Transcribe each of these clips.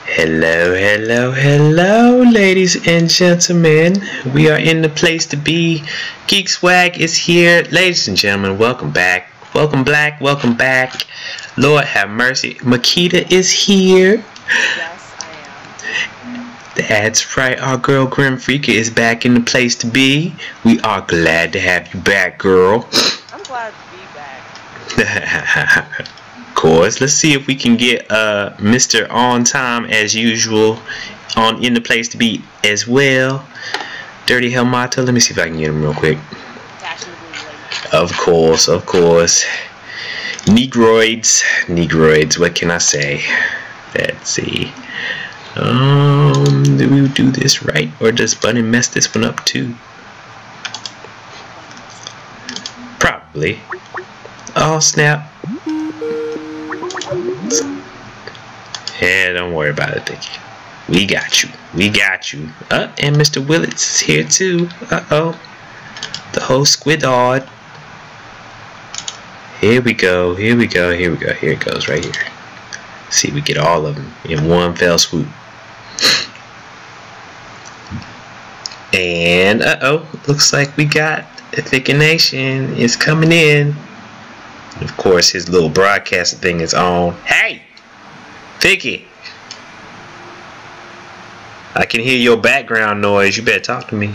Hello, hello, hello, ladies and gentlemen. We are in the place to be. Geekswagg is here. Ladies and gentlemen, welcome back. Welcome back, welcome back. Lord have mercy. Makita is here. Yes, I am. That's right, our girl Grim Freaker is back in the place to be. We are glad to have you back, girl. I'm glad to be back. Of course, let's see if we can get Mr. On Time as usual on in the place to be as well. Dirty Helmato, let me see if I can get him real quick. Of course, of course. Negroids, what can I say? Let's see. Do we do this right, or does Bunny mess this one up too? Probably. Oh snap. Yeah, don't worry about it, Vicky. We got you. We got you. And Mr. Wiltz is here too. Uh-oh. The whole squidard. Here we go. Here we go. Here we go. Here it goes right here. See, we get all of them in one fell swoop. And, uh-oh. Looks like we got Vicky Nation is coming in. Of course, his little broadcasting thing is on. Hey! Vicky! I can hear your background noise. You better talk to me.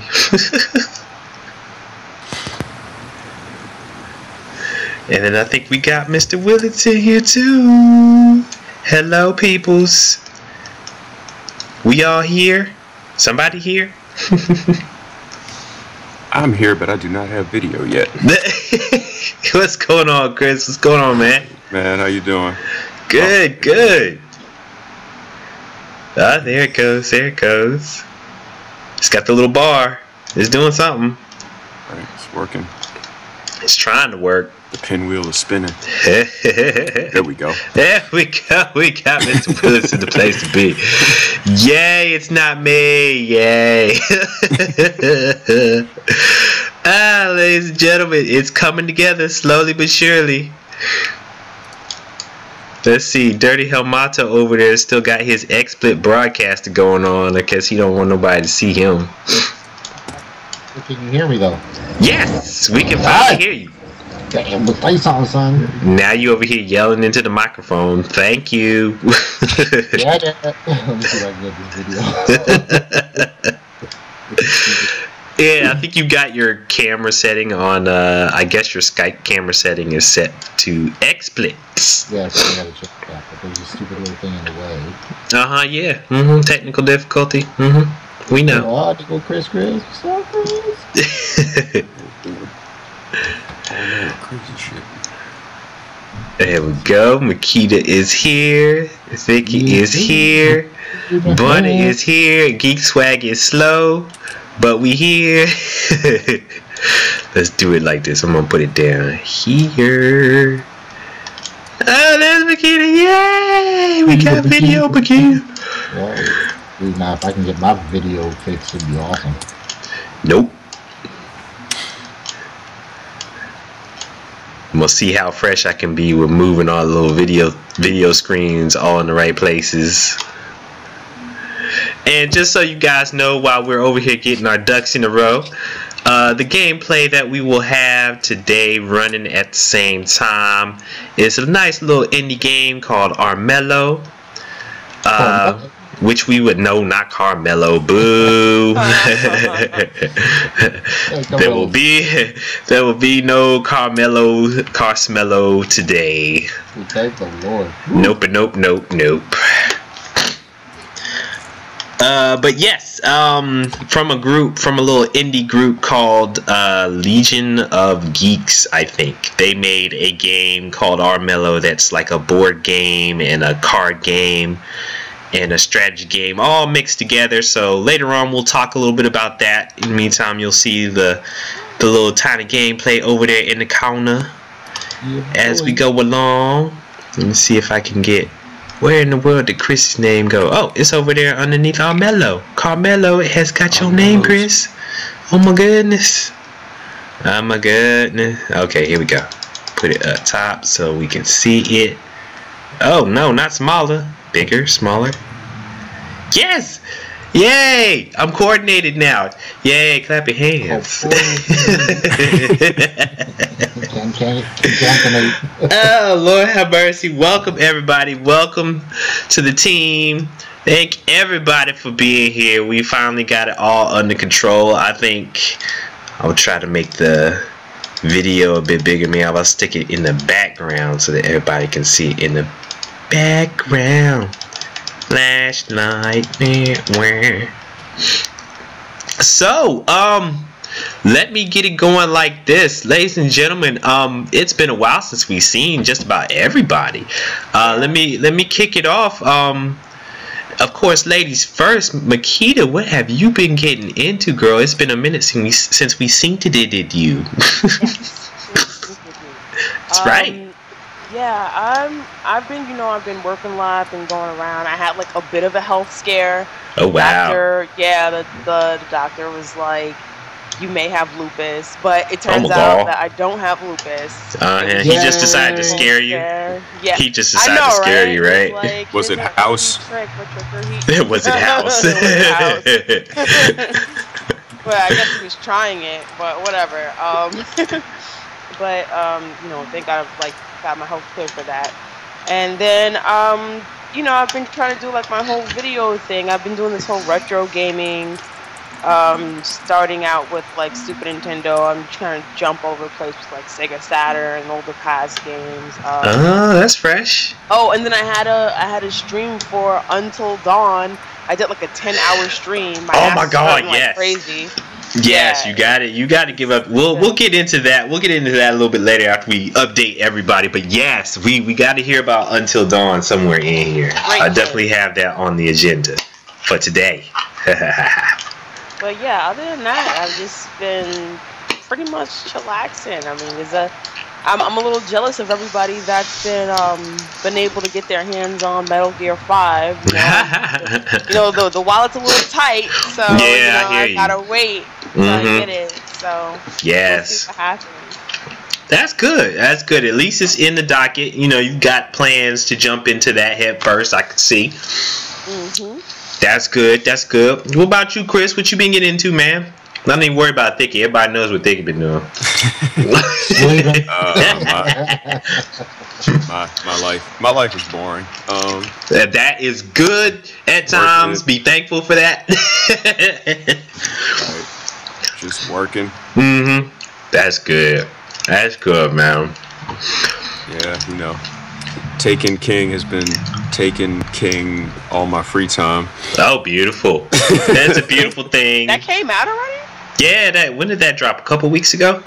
And then I think we got Mr. Wiltz in here too. Hello, peoples. We all here? Somebody here? I'm here, but I do not have video yet. What's going on, Chris? What's going on, man? Man, how you doing? Good, good. Ah, there it goes. There it goes. It's got the little bar. It's doing something. Right, it's working. It's trying to work. The pinwheel is spinning. There we go. There we go. We got Mr. Wiltz in the place to be. Yay, it's not me. Yay. Ladies and gentlemen, it's coming together slowly but surely. Let's see, Dirty Helmato over there still got his XSplit broadcaster going on because he don't want nobody to see him. Can you hear me though? Yes, we can finally hear you. Damn, the face on, son. Now you over here yelling into the microphone. Thank you. Yeah, let me see if I can get this video. Yeah, I think you got your camera setting on, I guess your Skype camera setting is set to XSplit. Yes, I gotta check that, but there's a stupid little thing in the way. Uh-huh, yeah. Technical difficulty. We know. Oh, to go Chris. What's up, Chris? Crazy shit. There we go. Makita is here. Vicky is here. Bunny is here. Geekswagg is slow, but we here. Let's do it like this. I'm gonna put it down here. Oh, there's Makita. Yay! We got video, Makita. Well, now if I can get my video fixed, it'd be awesome. Nope. We'll see how fresh I can be with moving all the little video screens all in the right places. And just so you guys know, while we're over here getting our ducks in a row, the gameplay that we will have today running at the same time is a nice little indie game called Armello. Which we would know, not Carmelo. Boo. There will be no Carsmello today. Thank the Lord. Nope. But yes, from a little indie group called Legion of Geeks, I think. They made a game called Armello that's like a board game and a card game and a strategy game all mixed together. So later on we'll talk a little bit about that. In the meantime, you'll see the little tiny gameplay over there in the corner as we go along. Let me see if I can get... Where in the world did Chris's name go? Oh, it's over there underneath Armello. Carmelo, it has got your name, Chris. Oh my goodness. Oh my goodness. Okay, here we go. Put it up top so we can see it. Oh no, not smaller. Bigger, smaller. Yes! Yay! I'm coordinated now. Yay, clap your hands. Oh, Lord have mercy. Welcome, everybody. Welcome to the team. Thank everybody for being here. We finally got it all under control. I think I'll try to make the video a bit bigger. Maybe I'll stick it in the background so that everybody can see it in the background. Flashlight. So, let me get it going like this, ladies and gentlemen. It's been a while since we've seen just about everybody. Let me kick it off. Of course, ladies first. Makita, what have you been getting into, girl? It's been a minute since we seen you. That's right. Yeah, I've been working a lot, been going around. I had like a bit of a health scare. Oh wow. The doctor was like, you may have lupus, but it turns out that I don't have lupus. He just decided to scare you. Yeah. He just decided to scare you, right? Like, was it house? Was it house? Well, I guess he was trying it, but whatever. But thank God I've got my health clear for that. And then I've been trying to do like my whole video thing. I've been doing this whole retro gaming. Starting out with like Super Nintendo. I'm trying to jump over place with like Sega Saturn and older past games. Oh, that's fresh. Oh, and then I had a stream for Until Dawn. I did like a 10-hour stream. Oh my God, yes. Crazy. Yes, you got it. You got to give up. We'll get into that. We'll get into that a little bit later after we update everybody. But yes, we got to hear about Until Dawn somewhere in here. I definitely have that on the agenda for today. But yeah, other than that, I've just been pretty much chillaxing. I mean, I'm a little jealous of everybody that's been able to get their hands on Metal Gear 5. The wallet's a little tight, so I gotta wait till I get it. So yes, we'll see what happens. That's good. That's good. At least it's in the docket. You've got plans to jump into that head first. I could see. That's good. That's good. What about you, Chris? What you been getting into, man? Not even worry about Thicky. Everybody knows what Thicky been doing. My life is boring. That is good at times. Be thankful for that. Right. Just working. That's good. That's good, man. Yeah, Taken King has been taking King all my free time. Oh, beautiful. That's a beautiful thing. That came out already? Yeah, when did that drop? A couple weeks ago?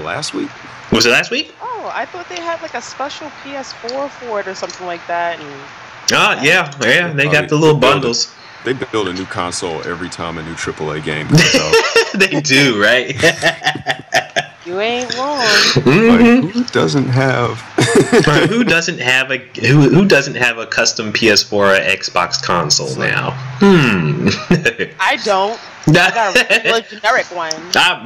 Last week. Was it last week? Oh, I thought they had like a special PS4 for it or something like that. Yeah, they got the little bundles. They build a new console every time a new AAA game comes out. They do, right? You ain't wrong. Like, who doesn't have? Who doesn't have a custom PS4 or Xbox console now? I don't. I got a generic one.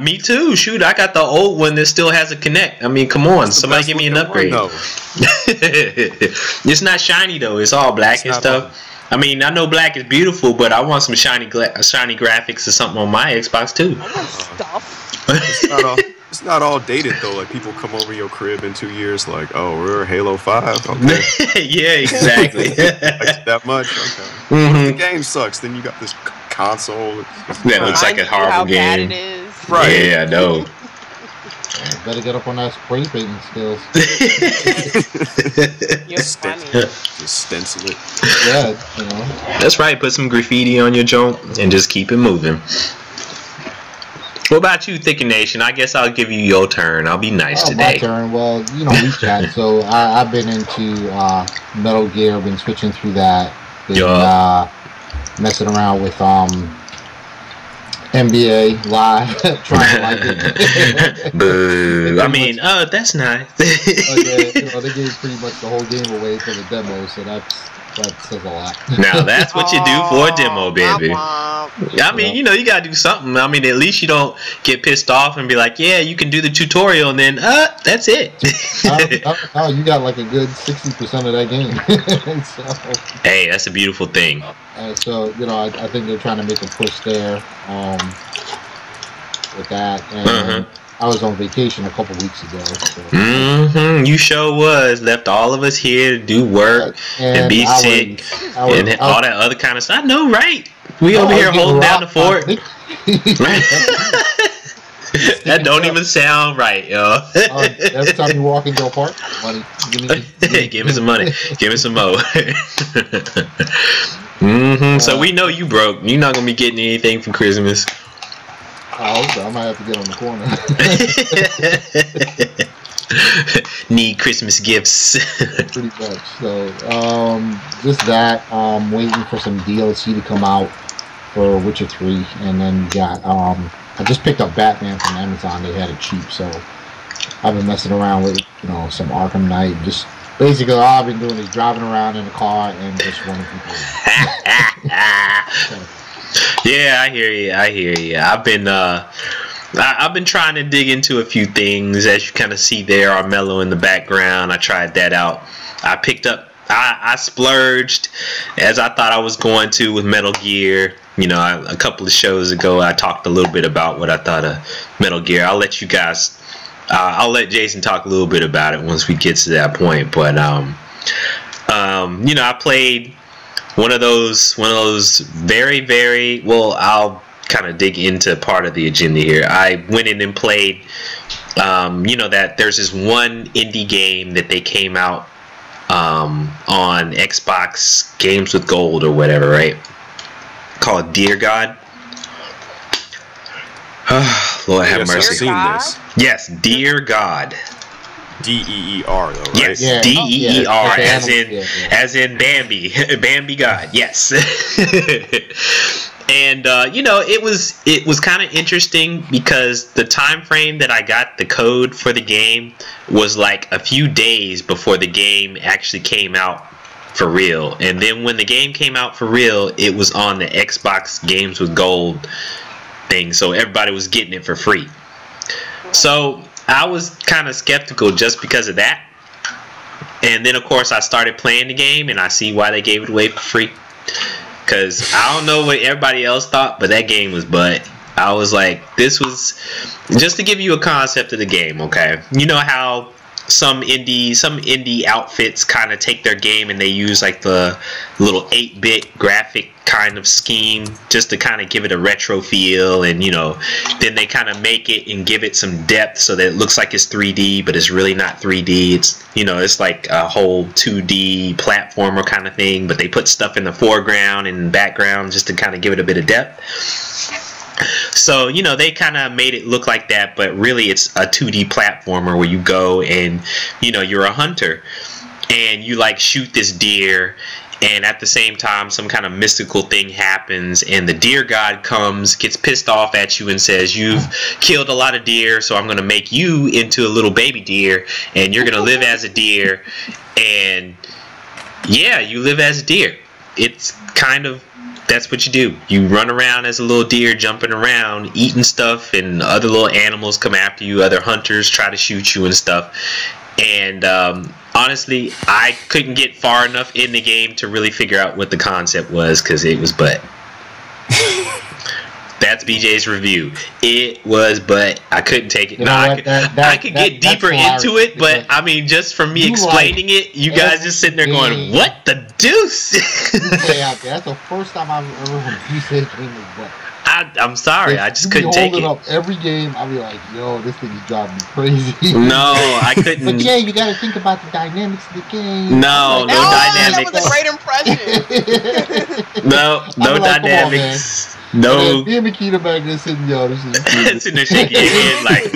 Me too. Shoot, I got the old one that still has a Kinect. I mean, come on, somebody give me an upgrade. It's not shiny though. It's all black and stuff. I mean, I know black is beautiful, but I want some shiny graphics or something on my Xbox too. I want stuff. It's not all dated though. Like people come over your crib in 2 years, like, oh, we're Halo 5. Okay. Yeah, exactly. Like that much. Okay. The game sucks. Then you got this console. That looks like a horrible game. Bad it is. Right. Yeah, I know. Better get up on that spray painting skills. You're funny. Just stencil it. Yeah, you know. That's right. Put some graffiti on your joint and just keep it moving. What about you, Thicker Nation? I guess I'll give you your turn. I'll be nice today. My turn. Well, you know, we chat. So I've been into Metal Gear. Been switching through that. Been messing around with NBA Live, trying to like it. Boo. I mean, that's nice. You know, they gave pretty much the whole game away for the demo, so that says a lot. Now that's what you do for a demo, baby. I mean, you know, you gotta do something. I mean, at least you don't get pissed off and be like, yeah, you can do the tutorial, and then that's it. Oh, you got like a good 60% of that game. So, hey, that's a beautiful thing. So, you know, I think they're trying to make a push there with that. And I was on vacation a couple weeks ago. So. You sure was. Left all of us here to do work and be sick and all that other kind of stuff. I know, right? We over here holding down the fort. That don't even sound right, yo. Every time you walk into a park, money. Give me some money. Give me some more. So we know you broke. You're not gonna be getting anything for Christmas. I might have to get on the corner. Need Christmas gifts. Pretty much. So, just that. Waiting for some DLC to come out for Witcher 3, and then got I just picked up Batman from Amazon. They had it cheap, so I've been messing around with, you know, some Arkham Knight. Just basically all I've been doing is driving around in the car and just running people. Yeah, I hear you. I've been trying to dig into a few things. As you kind of see there, Armello in the background. I tried that out. I picked up. I splurged as I thought I was going to with Metal Gear. You know, a couple of shows ago, I talked a little bit about what I thought of Metal Gear. I'll let you guys. I'll let Jason talk a little bit about it once we get to that point. But you know, I played one of those very, very well. I'll kind of dig into part of the agenda here. I went in and played. You know that there's this one indie game that they came out on Xbox Games with Gold or whatever, right? Called Dear God. Lord have mercy. I've seen this. Yes, Dear God. D-E-E-R though, right? Yes, D-E-E-R, as in Bambi. Bambi God, yes. And you know, it was kind of interesting because the time frame that I got the code for the game was like a few days before the game actually came out for real. And then when the game came out for real, it was on the Xbox Games with Gold thing, so everybody was getting it for free. So I was kind of skeptical just because of that. And then of course I started playing the game and I see why they gave it away for free. Because I don't know what everybody else thought, but that game was butt. I was like, this was just to give you a concept of the game, okay? You know how some indie outfits kind of take their game and they use like the little 8-bit graphic kind of scheme just to kind of give it a retro feel, and you know, then they kind of make it and give it some depth so that it looks like it's 3D, but it's really not 3D. It's, you know, it's like a whole 2D platformer kind of thing, but they put stuff in the foreground and background just to kind of give it a bit of depth. So, you know, they kind of made it look like that, but really it's a 2D platformer where you go and, you know, you're a hunter and you like shoot this deer, and at the same time some kind of mystical thing happens and the deer god comes, gets pissed off at you and says, you've killed a lot of deer, so I'm going to make you into a little baby deer and you're going to live as a deer. And yeah, you live as a deer. It's kind of, that's what you do. You run around as a little deer, jumping around, eating stuff, and other little animals come after you. Other hunters try to shoot you and stuff. And honestly, I couldn't get far enough in the game to really figure out what the concept was because it was butt. That's BJ's review. It was, but I couldn't take it. Now, I could get deeper into it, but I mean, just from me explaining it, you guys just sitting there going, "What the deuce?" That's the first time I've ever heard you say anything like that. I'm sorry. I just couldn't take it. Up every game, I'll be like, yo, this thing is driving me crazy. No, I couldn't. But yeah, you got to think about the dynamics of the game. No, like, no dynamics. That was a great impression. No Like, dynamics. No. Me and Makita back there sitting, yo, this is Sitting there shaking your head like,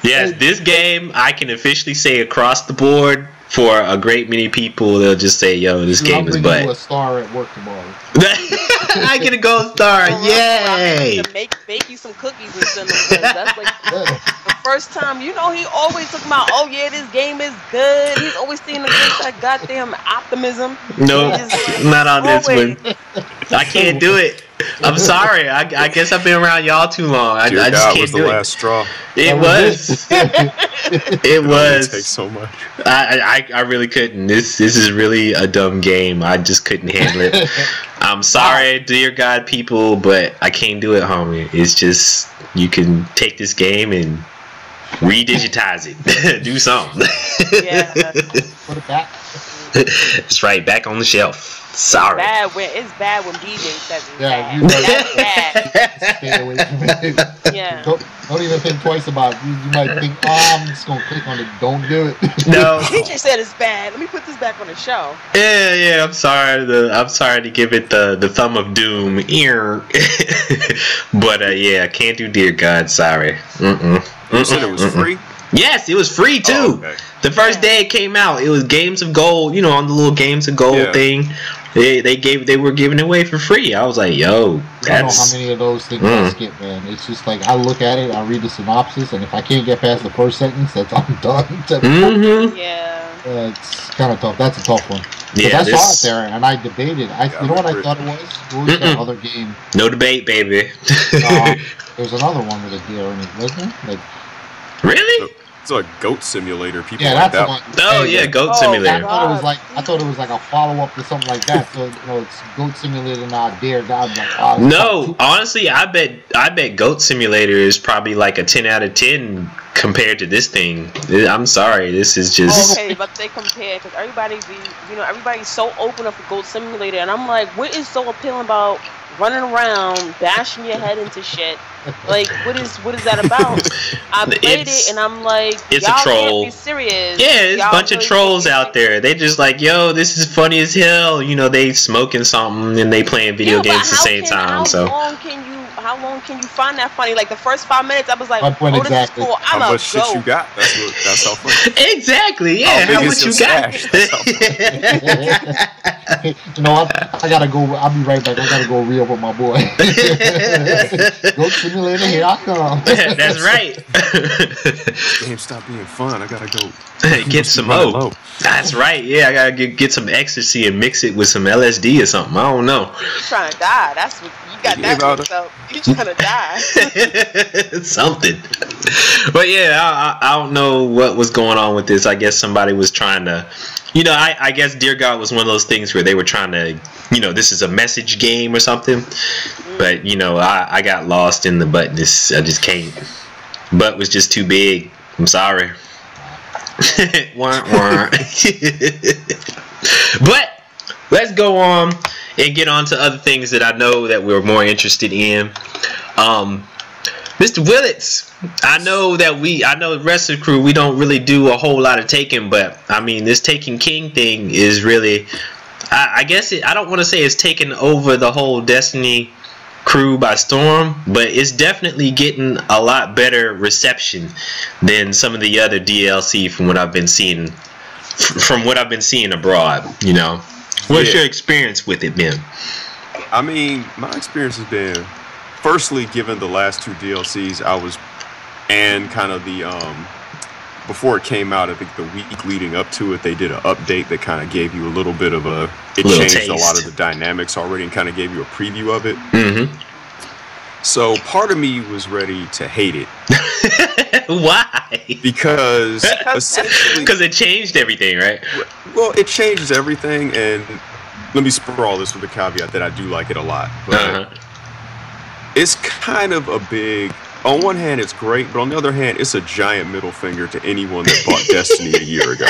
Yes, this game, I can officially say across the board, for a great many people, they'll just say, yo, this game is butt. I'm a star at work tomorrow. I get a gold star, yay! Bake you some cookies and send them. That's like the first time. You know, he always talking about, oh yeah, this game is good. He's always seeing the good goddamn optimism. No, not on this one. I can't do it. I'm sorry. I guess I've been around y'all too long. I just can't do it. The last straw. It was. It was. It takes so much. I really couldn't. This is really a dumb game. I just couldn't handle it. I'm sorry, dear God, people, but I can't do it, homie. It's just, you can take this game and redigitize it. Do something. Yeah. Put it back. It's right back on the shelf. Sorry. It's bad when DJ says it's bad. That's bad. Stay away from it. Yeah. Don't even think twice about it. You might think, oh, I'm just gonna click on it. Don't do it. No. DJ said it's bad. Let me put this back on the show. Yeah. I'm sorry to give it the thumb of doom. But yeah, can't do Dear God. Sorry. You said it was free? Yes, it was free too. Oh, okay. The first day it came out, it was Games of Gold. You know, on the little Games of Gold thing. They were giving it away for free. I was like, yo, that's... I don't know how many of those things I skip, man. It's just like, I look at it, I read the synopsis, and if I can't get past the first sentence, I'm done. Yeah. It's kind of tough. That's a tough one. Yeah, I saw it there, and I debated. You know what I thought it was? What was that other game? No debate, baby. There was another one with a deer in it, wasn't it? Like, really? It's like Goat Simulator. People yeah, like that's that. the one. Oh yeah, Goat Simulator. I thought it was like a follow up to something like that. So it's Goat Simulator, not Dare God. Like, no, honestly, I bet Goat Simulator is probably like a 10 out of 10 compared to this thing. I'm sorry, this is just... Okay, but they compare, because everybody's so open up for Goat Simulator, and I'm like, what is so appealing about running around, bashing your head into shit? Like, what is that about? I played it, and I'm like, it's y'all a troll. can't be serious. Yeah, there's a bunch of trolls out there. They just like, yo, this is funny as hell. You know, they smoking something and they playing video games at the same time. How long can you find that funny? Like the first 5 minutes, I was like, exactly. This is cool. I'm how a much shit you got? That's how funny. Exactly. Yeah. How much you got? You know what? I gotta go. I'll be right back. I gotta go re-up with my boy. Go Simulator, here I come. That's right. Game stop being fun. I gotta go get some more. That's right. Yeah, I gotta get some ecstasy and mix it with some LSD or something. I don't know. You're trying to die. That's what you got. That mixed up. You're trying to die. Something. But yeah, I don't know what was going on with this. I guess somebody was trying to, I guess Dear God was one of those things where they were trying to, this is a message game or something. But I got lost in the buttness. I just can't. Butt was just too big. I'm sorry. But let's go on and get on to other things that I know that we're more interested in. Mr. Wiltz, I know the rest of the crew, we don't really do a whole lot of taking, but I mean, this Taken King thing is really, I guess I don't want to say it's taken over the whole Destiny crew by storm, but it's definitely getting a lot better reception than some of the other DLC from what I've been seeing abroad. What's your experience with it been? I mean, my experience has been, firstly, given the last two DLCs, and kind of the before it came out, I think the week leading up to it, they did an update that kind of gave you a little bit of changed a lot of the dynamics already and kind of gave you a preview of it. So part of me was ready to hate it. Why? Because essentially... Because it changed everything, right? Well, it changes everything, and let me sprawl this with a caveat that I do like it a lot. But it's kind of a big... On one hand, it's great, but on the other hand, it's a giant middle finger to anyone that bought Destiny a year ago.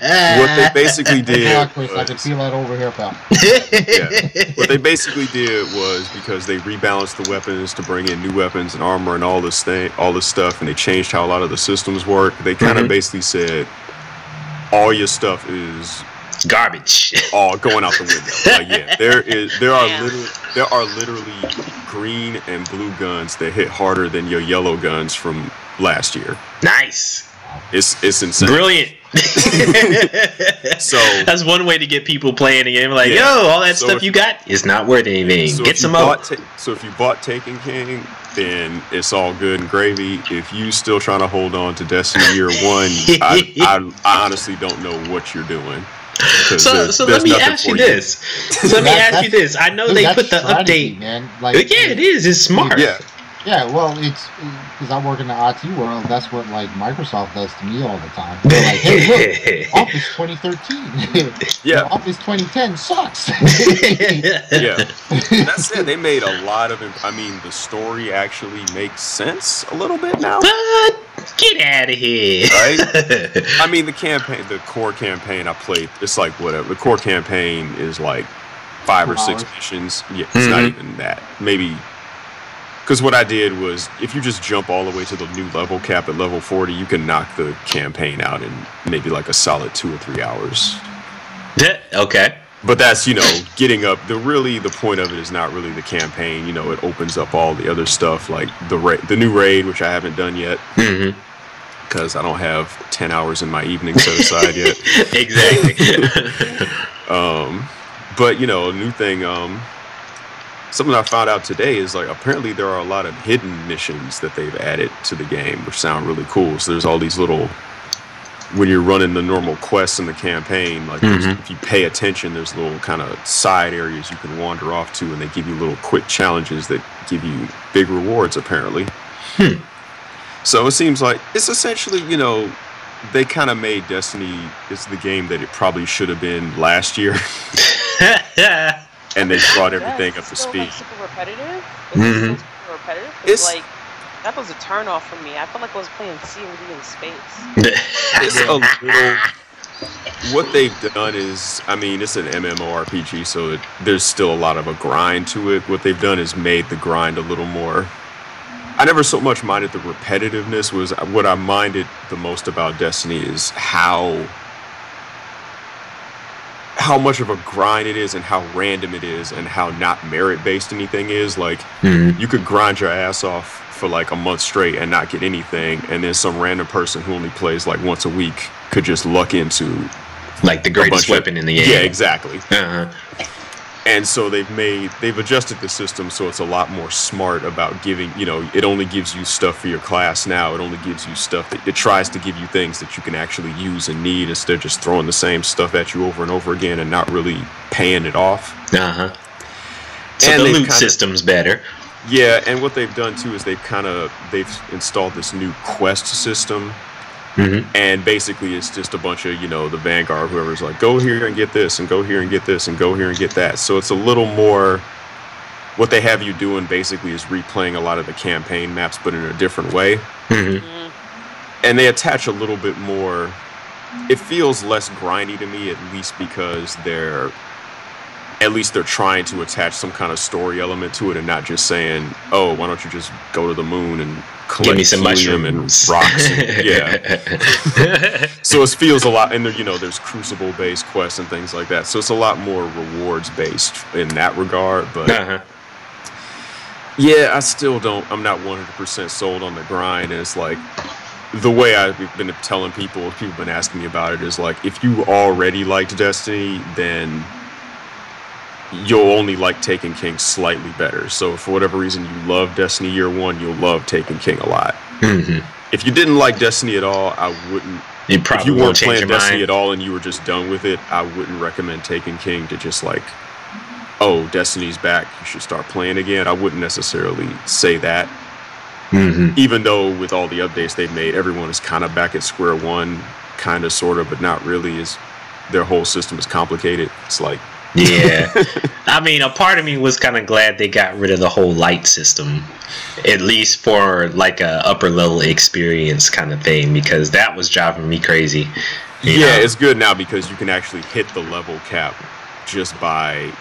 What they basically did Yeah, Chris, I can feel that over here, pal. yeah. What they basically did was, because they rebalanced the weapons to bring in new weapons and armor and all this stuff, and they changed how a lot of the systems work. They kind of basically said, all your stuff is garbage. All going out the window. Like, yeah, there are literally green and blue guns that hit harder than your yellow guns from last year. Nice. It's insane. Brilliant. So that's one way to get people playing the game. Like, yo, all that stuff you got is not worth anything. So get some more. So if you bought Taken King, then it's all good and gravy. If you still trying to hold on to Destiny Year 1, I honestly don't know what you're doing. So let me ask you this. I know they put the update. Man. Like, yeah, it is. It's smart. Yeah, well, it's because I work in the IT world. That's what like Microsoft does to me all the time. They're like, "Hey, look, Office 2013, yeah, Office 2010 sucks." Yeah, that's it. They made a lot of. I mean, the story actually makes sense a little bit now. Get out of here! Right? I mean, the core campaign I played. It's like whatever. The core campaign is like 5 or 6 missions. Yeah, it's not even that. Maybe. Because what I did was, if you just jump all the way to the new level cap at level 40, you can knock the campaign out in maybe like a solid 2 or 3 hours. Okay. But that's, getting up. The point of it is not really the campaign. It opens up all the other stuff, like the new raid, which I haven't done yet. Because I don't have 10 hours in my evening set aside yet. Exactly. But, a new thing... Something I found out today is, like, apparently there are a lot of hidden missions that they've added to the game, which sound really cool. So there's all these little, when you're running the normal quests in the campaign, like if you pay attention, there's little kind of side areas you can wander off to, and they give you little quick challenges that give you big rewards, apparently. So it seems like it's essentially, they kind of made Destiny, it's the game that it probably should have been last year. And they brought everything up to speed. Like super repetitive. Super repetitive. It's like that was a turn off for me. I felt like I was playing CMD in space. It's a little. What they've done is, I mean, it's an MMORPG, so there's still a lot of a grind to it. What they've done is made the grind a little more. I never so much minded the repetitiveness. Was what I minded the most about Destiny is how much of a grind it is and how random it is and how not merit-based anything is. Like, you could grind your ass off for like a month straight and not get anything, and then some random person who only plays like once a week could just luck into like the greatest weapon in the game. Yeah, exactly. And so they've adjusted the system so it's a lot more smart about giving, it only gives you stuff for your class now. It only gives you stuff that it tries to give you things that you can actually use and need, instead of just throwing the same stuff at you over and over again and not really paying it off. So and the loot system's better. Yeah, and what they've done too is they've installed this new quest system. And basically it's just a bunch of, the Vanguard, whoever's like, go here and get this, and go here and get this, and go here and get that. So it's a little more, what they have you doing basically is replaying a lot of the campaign maps, but in a different way. And they attach a little bit more, it feels less grindy to me, at least because they're trying to attach some kind of story element to it and not just saying, oh, why don't you just go to the moon and collect some mushroom and rocks. So it feels a lot, and there's crucible based quests and things like that, so it's a lot more rewards based in that regard. But yeah, I'm not 100% sold on the grind. And it's like, the way I've been telling people have been asking me about it is like, if you already liked Destiny, then you'll only like Taken King slightly better. So for whatever reason you love Destiny Year 1, you'll love Taken King a lot. If you didn't like Destiny at all, I wouldn't. If you weren't playing Destiny at all and you were just done with it, I wouldn't recommend Taken King to just like, oh, Destiny's back, you should start playing again. I wouldn't necessarily say that. Even though with all the updates they've made, everyone is kind of back at square one, kind of, sort of, but not really. Their whole system is complicated. It's like, Yeah. I mean, a part of me was kind of glad they got rid of the whole light system, at least for like a upper level experience kind of thing, because that was driving me crazy. You know? It's good now because you can actually hit the level cap just by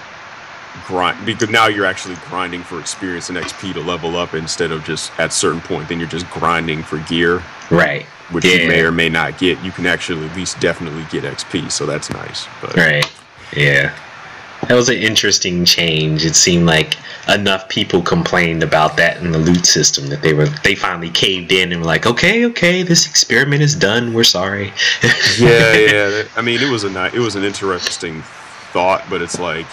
grind, because now you're actually grinding for experience and XP to level up instead of just at a certain point then you're just grinding for gear, right? Which you may or may not get. You can actually at least definitely get XP, so that's nice. But right, yeah. That was an interesting change. It seemed like enough people complained about that in the loot system that they finally caved in and were like, okay, this experiment is done. We're sorry. yeah. I mean, it was an interesting thought, but it's like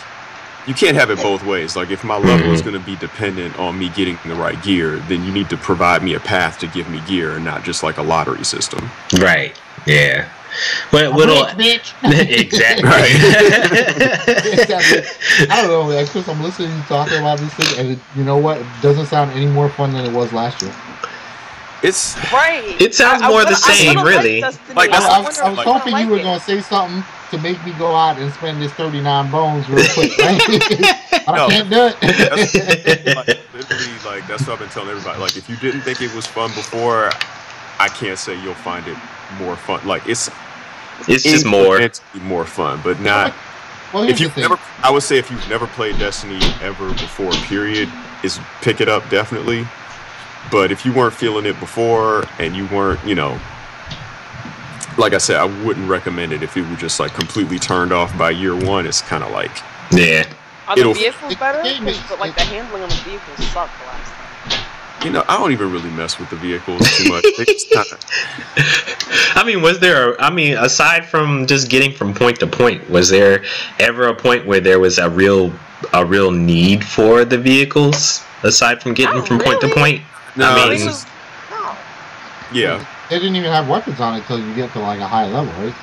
you can't have it both ways. Like if my level is going to be dependent on me getting the right gear, then you need to provide me a path to give me gear and not just like a lottery system. Right. Yeah. But bitch. Exactly. Right. I don't know, man. Chris, I'm listening to you talking about this thing, and you know what? It doesn't sound any more fun than it was last year. It's right. It sounds more the same, really. Like, I was hoping you were going to say something to make me go out and spend this 39 bones real quick. I can't do it. Literally, that's what I've been telling everybody. Like, if you didn't think it was fun before, I can't say you'll find it more fun. Like, it's just more fun, but not. Well, if you've never, I would say if you've never played Destiny ever before, period, is pick it up definitely. But if you weren't feeling it before and you weren't, like I said, I wouldn't recommend it if it were just like completely turned off by year one. It's kind of like, yeah. Are the vehicles better? But like the handling on the vehicles sucked the last time. I don't even really mess with the vehicles too much. I mean, aside from just getting from point to point, was there ever a point where there was a real need for the vehicles aside from getting from point to point? No, I mean, yeah. They didn't even have weapons on it until you get to like a high level, right?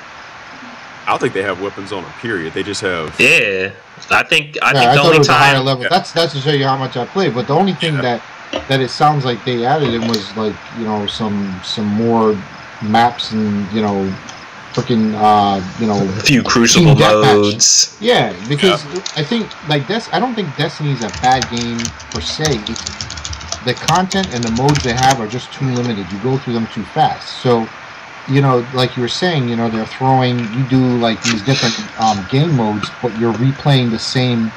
I don't think they have weapons on them, period. They just have. Yeah, I think the thought only it was time. A higher level. Yeah. That's to show you how much I played. But the only thing that it sounds like they added in was like some more maps and freaking a few crucible modes. Yeah, because I think I don't think Destiny's a bad game per se. The content and the modes they have are just too limited. You go through them too fast. So, like you were saying, they're throwing, you do like these different game modes, but you're replaying the same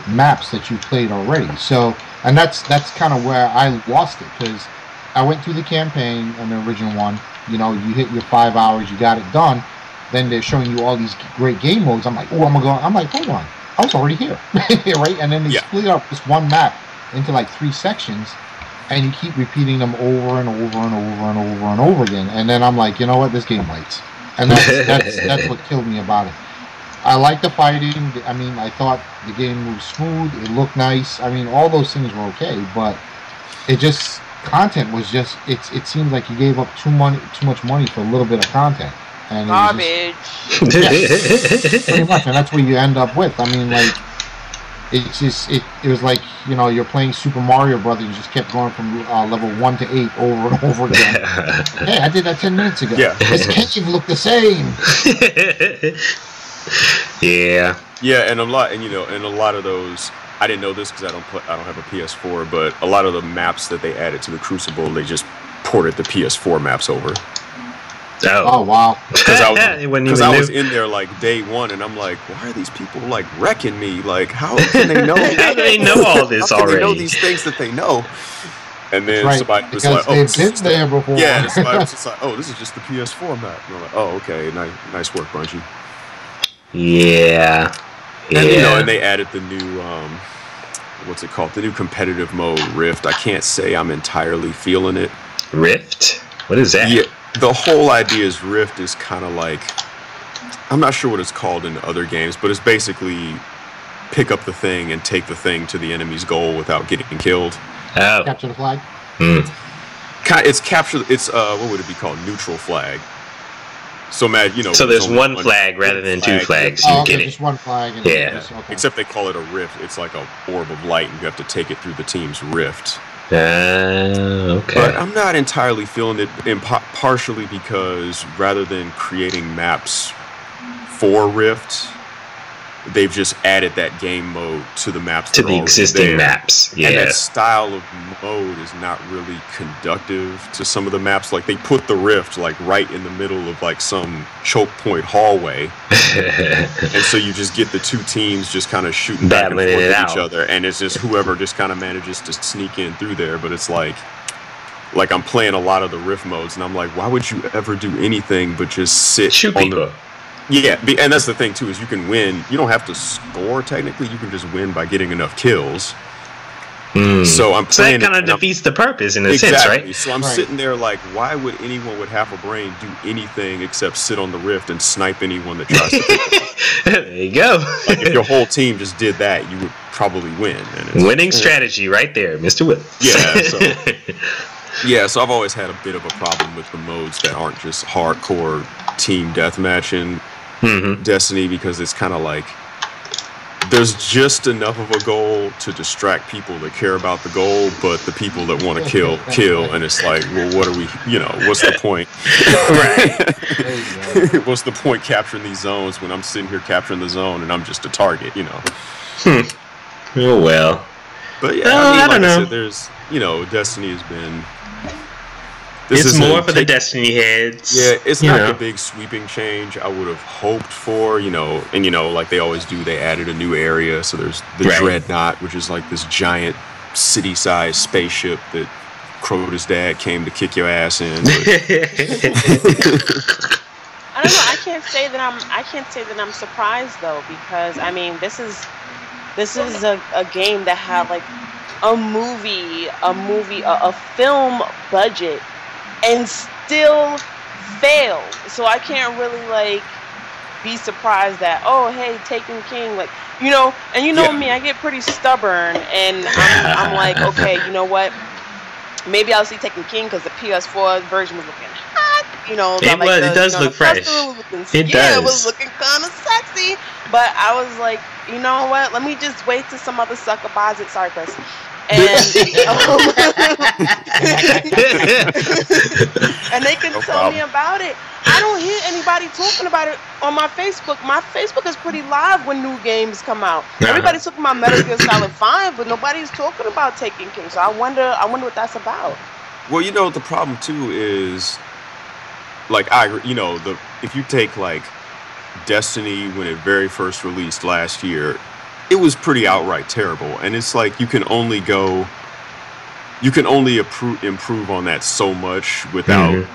maps that you played already. So, and that's kind of where I lost it, because I went through the campaign on the original one. You hit your 5 hours, you got it done. Then they're showing you all these great game modes. I'm like, hold on, I was already here, right? And then they split up this one map into like 3 sections, and you keep repeating them over and over and over and over and over again. And then I'm like, you know what, this game bites. And that's what killed me about it. I like the fighting. I mean, I thought the game moved smooth. It looked nice. I mean, all those things were okay, but content was just, it seemed like you gave up too much money for a little bit of content. And garbage. Pretty much, and that's what you end up with. I mean, like, it was like, you're playing Super Mario Brothers. You just kept going from level 1 to 8 over and over again. Hey, I did that 10 minutes ago. Yeah. This cave looked the same. Yeah. Yeah, and a lot of those, I didn't know this because I don't have a PS4, but a lot of the maps that they added to the Crucible, they just ported the PS4 maps over. Oh wow! Because I was in there like day one, and I'm like, why are these people like wrecking me? Like, how can they know? How do they know all this already? They know these things that they know. And then somebody was like, "Oh, they've been there before." Yeah, somebody was just like, "Oh, this is just the PS4 map." And I'm like, "Oh, okay, nice work, Bungie." Yeah. And and they added the new what's it called? The new competitive mode, Rift. I can't say I'm entirely feeling it. Rift? What is that? Yeah. The whole idea is Rift is kind of like, I'm not sure what it's called in other games, but it's basically pick up the thing and take the thing to the enemy's goal without getting killed. Oh. Capture the flag? It's capture, it's, what would it be called? Neutral flag. So, so there's one flag rather than 2 flags. You get it. Just one flag. And yeah. Okay. Except they call it a rift. It's like a orb of light, and you have to take it through the team's rift. Okay. But I'm not entirely feeling it, partially because rather than creating maps for Rift, they've just added that game mode to the maps. To the existing maps. Yeah. And that style of mode is not really conductive to some of the maps. Like, they put the rift like right in the middle of like some choke point hallway. And so you just get the two teams just kind of shooting back and forth with each other. And it's just whoever just kind of manages to sneak in through there. But it's like I'm playing a lot of the rift modes, and I'm like, why would you ever do anything but just shoot on people? Yeah, and that's the thing too, is you can win. You don't have to score technically. You can just win by getting enough kills. So I'm playing. So that kind of defeats the purpose in a exactly. sense, right? So I'm sitting there like, why would anyone with half a brain do anything except sit on the rift and snipe anyone that tries to pick them? There you go. Like, if your whole team just did that, you would probably win. And winning strategy right there, Mr. Wiltz. Yeah. So I've always had a bit of a problem with the modes that aren't just hardcore team deathmatch in Destiny, because it's kind of like there's just enough of a goal to distract people that care about the goal, but the people that want to kill, and it's like, well, what are we, what's the point? Right. What's the point capturing these zones when I'm sitting here capturing the zone and I'm just a target, Oh, well. But yeah, I don't know. I said, there's, Destiny has been... It's more for the Destiny heads. Yeah, it's not a big sweeping change I would have hoped for, and like they always do, they added a new area. So there's the Dreadnought, which is like this giant city-sized spaceship that Crota's dad came to kick your ass in. I don't know. I can't say that I'm surprised though, because I mean, this is a game that had like a film budget and still failed. So I can't really like be surprised that, oh hey, Taken King, like, and me, I get pretty stubborn, and I'm like, okay, you know what? Maybe I'll see Taken King because the PS4 version was looking hot. It does look fresh. It was looking kind of sexy. But I was like, you know what? Let me just wait till some other sucker buys it. Sorry, Chris. And and they can tell me about it. I don't hear anybody talking about it on my Facebook. My Facebook is pretty live when new games come out. Everybody's talking about Metal Gear Solid 5, but nobody's talking about Taken King. So I wonder what that's about. Well, the problem too is, like, if you take like Destiny when it very first released last year, it was pretty outright terrible, and it's like you can only improve on that so much without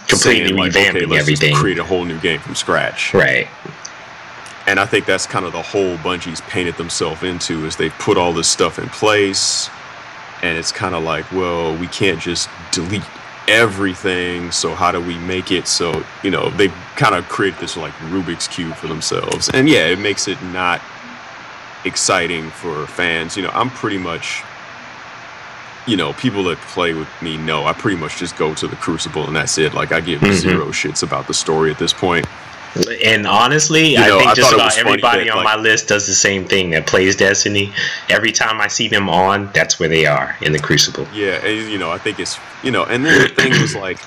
completely like, revamping let's everything. Just create a whole new game from scratch, right? And I think that's kind of the hole Bungie's painted themselves into, is they've put all this stuff in place, and it's kind of like, well, we can't just delete everything, so how do we make it so they kind of create this like Rubik's Cube for themselves, and it makes it not exciting for fans. I'm pretty much, people that play with me know I pretty much just go to the Crucible and that's it. Like, I give zero shits about the story at this point. And honestly, I think just about everybody on my list does the same thing that plays Destiny. Every time I see them on, that's where they are, in the Crucible. Yeah, and I think it's, and then the thing was like,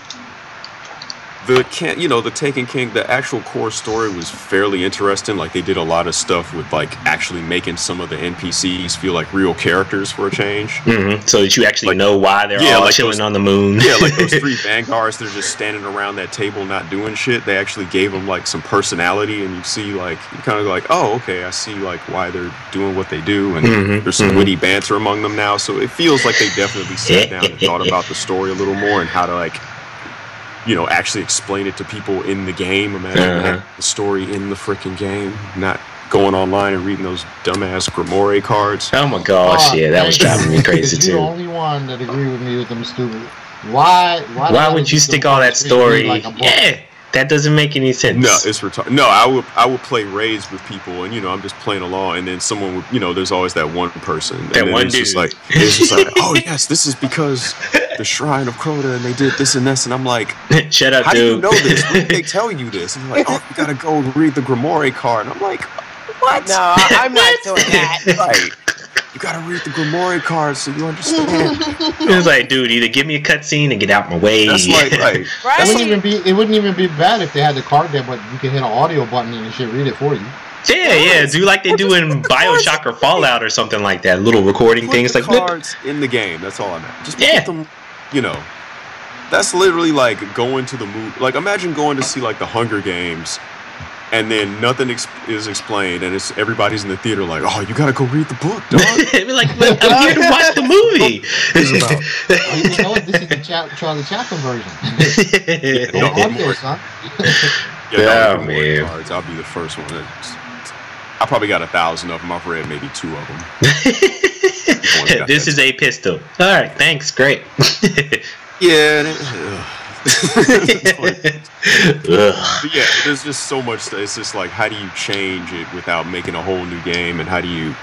the Taken King, the actual core story was fairly interesting. Like, they did a lot of stuff with like actually making some of the NPCs feel like real characters for a change. So that you actually know why they're all like chilling on the moon. Yeah, like those 3 vanguards, they're just standing around that table not doing shit. They actually gave them like some personality, and you see like, you kind of like, oh, okay, I see like why they're doing what they do, and there's some witty banter among them now. So it feels like they definitely sat down and thought about the story a little more and how to like, actually explain it to people in the game. Imagine the story in the freaking game, not going online and reading those dumbass Grimoire cards. Oh my gosh, that was driving me crazy too. You're the only one that agree with me with them stupid. Why would you stick all that story? That doesn't make any sense. No, it's retarded. No, I would play raids with people, and I'm just playing along, and then someone would, there's always that one person. That one dude. It's just like, oh yes, this is because the Shrine of Crota, and they did this and this, and I'm like, shut up, how dude. do you know this? When did they tell you this? And they're like, oh, you gotta go read the Grimoire card, and I'm like, what? No, I'm not doing that. Right. You gotta read the Grimoire card so you understand. It was like, dude, either give me a cutscene and get out my way. That's like, right. It wouldn't even be bad if they had the card there, but you can hit an audio button and it should read it for you. Yeah. Do like they do in BioShock or Fallout or something like that. Little recording things Put like the cards in the game. That's all I meant. Just put Yeah. them. You know, that's literally like going to the movie. Like imagine going to see like the Hunger Games, and then nothing is explained, and it's everybody's in the theater like, oh, you gotta go read the book, dog. like I'm here to watch the movie. You know what? This is the Charlie Chaplin version. No audio, son. Yeah, man. Cards. I'll be the first one. I probably got 1,000 of them. I've read maybe 2 of them. This is a pistol. All right, thanks. Great. Yeah. But yeah, there's just so much. It's just like, how do you change it without making a whole new game, and how do you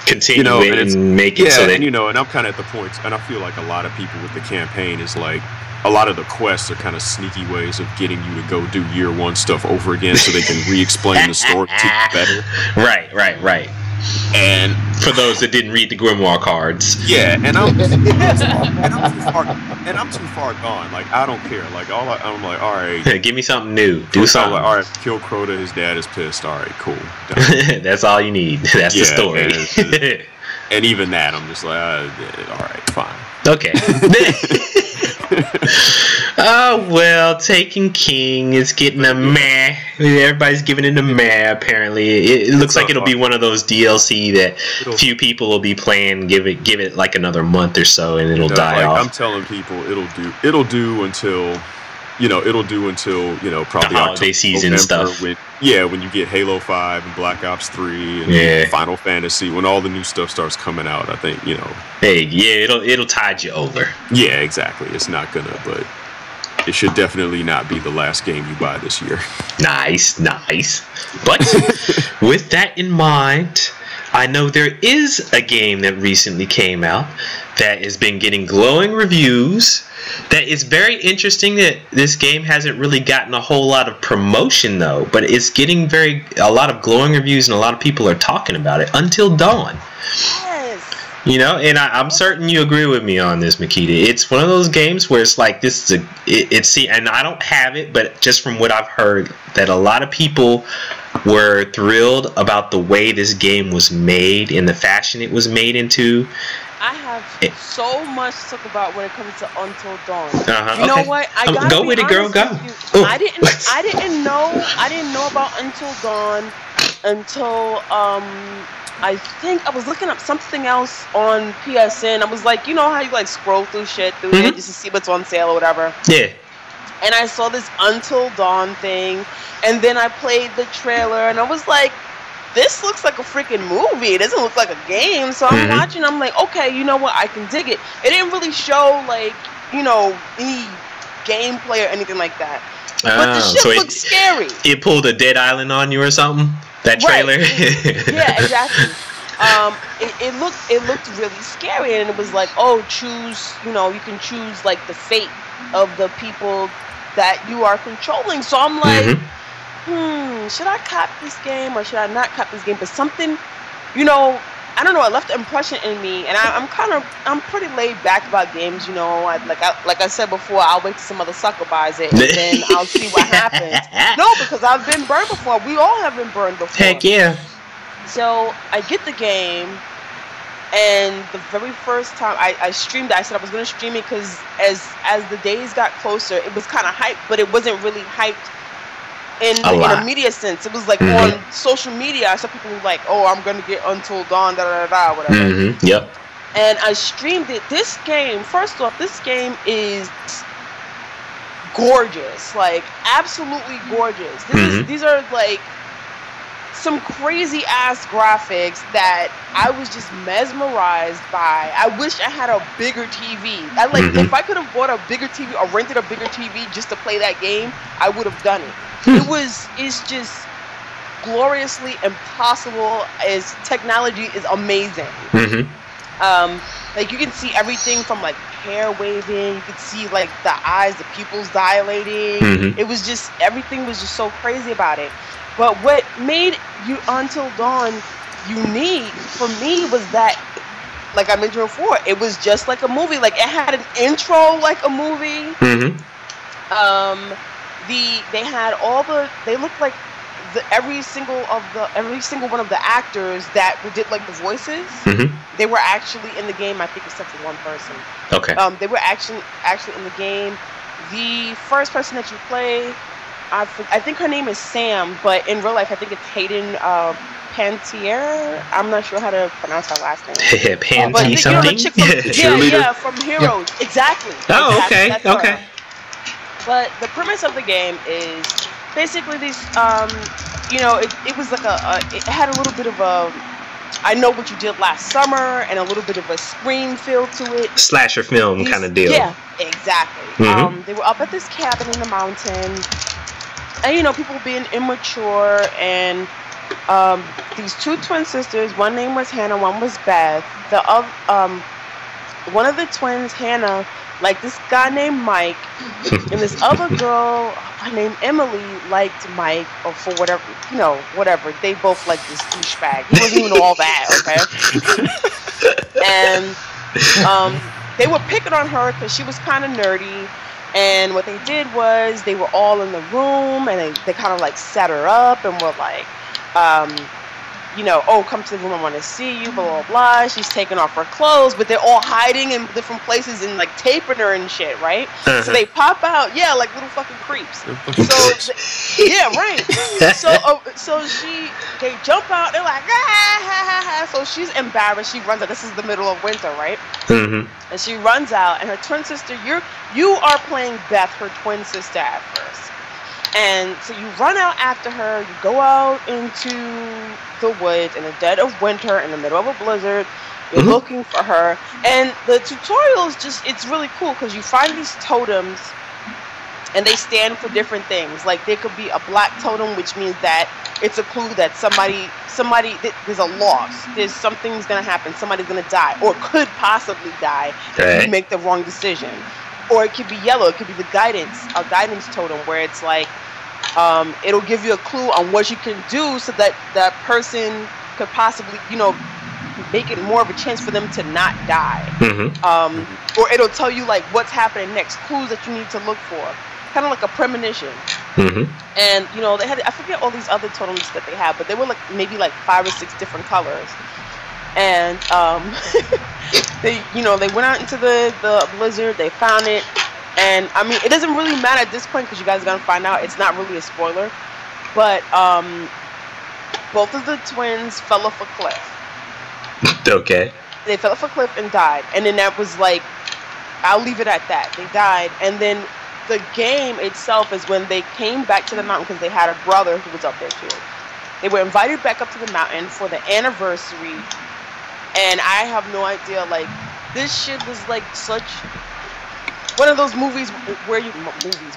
continue it and make it so that and I'm kind of at the point, and I feel like a lot of people with the campaign is like, a lot of the quests are kind of sneaky ways of getting you to go do year 1 stuff over again so they can re-explain the story to you better. Right. And for those that didn't read the Grimoire cards. Yeah, and I'm too far gone. Like, I don't care. Like, I'm like, all right. Give me something new. Do something. Like, all right, kill Crota. His dad is pissed. All right, cool. That's all you need. That's the story. And even that, I'm just like, all right, fine. Okay. Oh, well, Taken King is getting a meh. Everybody's giving it a meh, apparently. It looks like it'll be one of those DLC that few people will be playing. Give it like another month or so, and it'll die off. I'm telling people it'll do until probably the holiday season stuff. When you get Halo 5 and Black Ops 3 and Final Fantasy, when all the new stuff starts coming out, I think, Hey, yeah, it'll tide you over. Yeah, exactly. It's not gonna, but it should definitely not be the last game you buy this year. Nice. But with that in mind, I know there is a game that recently came out that has been getting glowing reviews. That is very interesting that this game hasn't really gotten a whole lot of promotion though, but it's getting a lot of glowing reviews and a lot of people are talking about it. Until Dawn. And I'm certain you agree with me on this, Makita. It's one of those games where it's like and I don't have it, but just from what I've heard, that a lot of people were thrilled about the way this game was made and the fashion it was made into. I have so much to talk about when it comes to Until Dawn. You know what? I gotta go with it, girl. Go. I didn't know about Until Dawn until I think I was looking up something else on PSN. I was like, you know how you like scroll through shit through there just to see what's on sale or whatever. Yeah. And I saw this Until Dawn thing, and then I played the trailer, and I was like, this looks like a freaking movie. It doesn't look like a game. So I'm watching. I'm like, okay, you know what? I can dig it. It didn't really show like, any gameplay or anything like that. But the shit looks scary. It pulled a Dead Island on you or something? That trailer? Right. Yeah, exactly. It looked really scary, and it was like, oh, choose. You can choose like the fate of the people that you are controlling. So I'm like. Should I cop this game or should I not cop this game? But something, I don't know, it left an impression in me, and I'm pretty laid back about games, like I said before, I'll wait till some other sucker buys it, and then I'll see what happens. No, because I've been burned before. We all have been burned before. Heck yeah. So I get the game, and the very first time I streamed it, I said I was going to stream it because as the days got closer, it was kind of hyped, but it wasn't really hyped in a media sense. It was like on social media, I saw people were like, oh, I'm gonna get Until Dawn, whatever. Yep. And I streamed it. This game, first off, this game is gorgeous, like absolutely gorgeous. These are like some crazy ass graphics that I was just mesmerized by. I wish I had a bigger TV. If I could have bought a bigger TV or rented a bigger TV just to play that game, I would have done it. It's just gloriously impossible. As technology is amazing. Like you can see everything from like hair waving, you could see like the eyes, the pupils dilating. It was just, everything was just so crazy about it. But what made Until Dawn unique for me was that, like I mentioned before, it was just like a movie. Like it had an intro like a movie. They had they looked like every single one of the actors that did like the voices, they were actually in the game. I think except for one person. Okay. They were actually in the game. The first person that you play, I think her name is Sam, but in real life I think it's Hayden Pantier. I'm not sure how to pronounce her last name. Panty something. From Heroes. Yeah. Exactly. Oh, okay. Okay. But the premise of the game is basically these. It was like it had a little bit of a I Know What You Did Last Summer and a little bit of a Scream feel to it. Slasher film kind of deal. Yeah, exactly. They were up at this cabin in the mountain, and people being immature, and these two twin sisters. One name was Hannah, one was Beth. One of the twins, Hannah, liked this guy named Mike, and this other girl named Emily liked Mike, or for whatever, whatever. They both liked this douchebag. He wasn't even all that, okay? And they were picking on her because she was kind of nerdy. And what they did was they were all in the room, and they kind of like set her up and were like, oh, come to the room, I want to see you, blah, blah, blah. She's taking off her clothes, but they're all hiding in different places and, like, taping her and shit, right? So they pop out, like little fucking creeps. Right. So they jump out, they're like, ah. So she's embarrassed. She runs out. This is the middle of winter, right? And she runs out, and her twin sister, you are playing Beth, her twin sister at first. And so you run out after her, you go out into the woods in the dead of winter in the middle of a blizzard, you're looking for her, and the tutorial is it's really cool because you find these totems and they stand for different things. Like there could be a black totem, which means that it's a clue that there's a loss, something's gonna happen, somebody's gonna die, or could possibly die if you make the wrong decision. Or it could be yellow. It could be a guidance totem where it's like, it'll give you a clue on what you can do so that that person could possibly, make it more of a chance for them to not die. Or it'll tell you like what's happening next, clues that you need to look for, kind of like a premonition. And they had, I forget all these other totems that they had, but they were like maybe like 5 or 6 different colors. And they went out into the blizzard, they found it, and I mean it doesn't really matter at this point because you guys are gonna find out. It's not really a spoiler, but both of the twins fell off a cliff. Okay. They fell off a cliff and died, and then that was like, I'll leave it at that. They died, and then the game itself is when they came back to the mountain because they had a brother who was up there too. They were invited back up to the mountain for the anniversary. And I have no idea, like, this shit was like such one of those movies where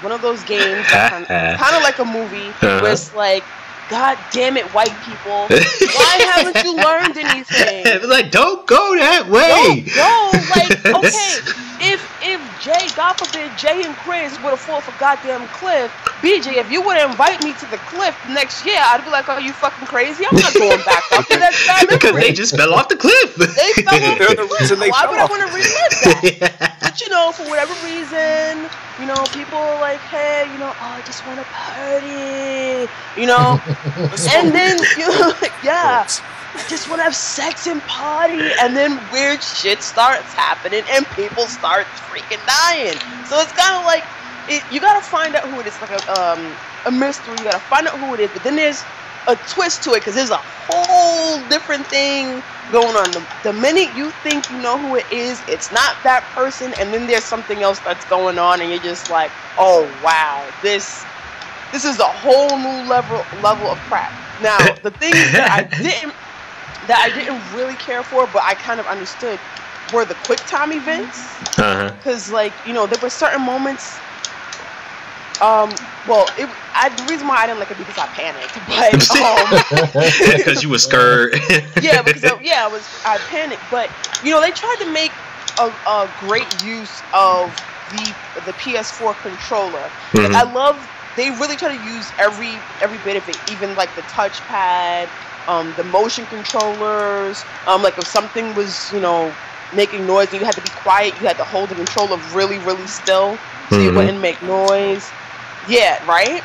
one of those games, kind of like a movie, where it's like, God damn it, white people, why haven't you learned anything? Like, don't go that way. Don't go, like, okay, if Jay, God forbid, Jay and Chris would have fought for goddamn cliff, BJ, if you would invite me to the cliff next year, I'd be like, are you fucking crazy? I'm not going back up there. That's bad memory. Because they just fell off the cliff. They fell off the cliff. Why would I want to relive that? But for whatever reason, people are like, hey, I just want to party, and then, I just want to have sex and party, and then weird shit starts happening, and people start freaking dying. So it's kind of like, you gotta find out who it is, like a mystery. You gotta find out who it is, but then there's a twist to it because there's a whole different thing going on. The minute you think you know who it is, it's not that person, and then there's something else that's going on, and you're just like, oh wow, this is a whole new level of crap. Now the things that I didn't really care for, but I kind of understood, were the quick time events. Because there were certain moments. The reason why I didn't like it because I panicked, but because you were scared. I panicked, but they tried to make a great use of the PS4 controller. They really try to use every bit of it, even like the touchpad, the motion controllers. Like if something was making noise and you had to be quiet, you had to hold the controller really, really still so you wouldn't make noise. Yeah, right.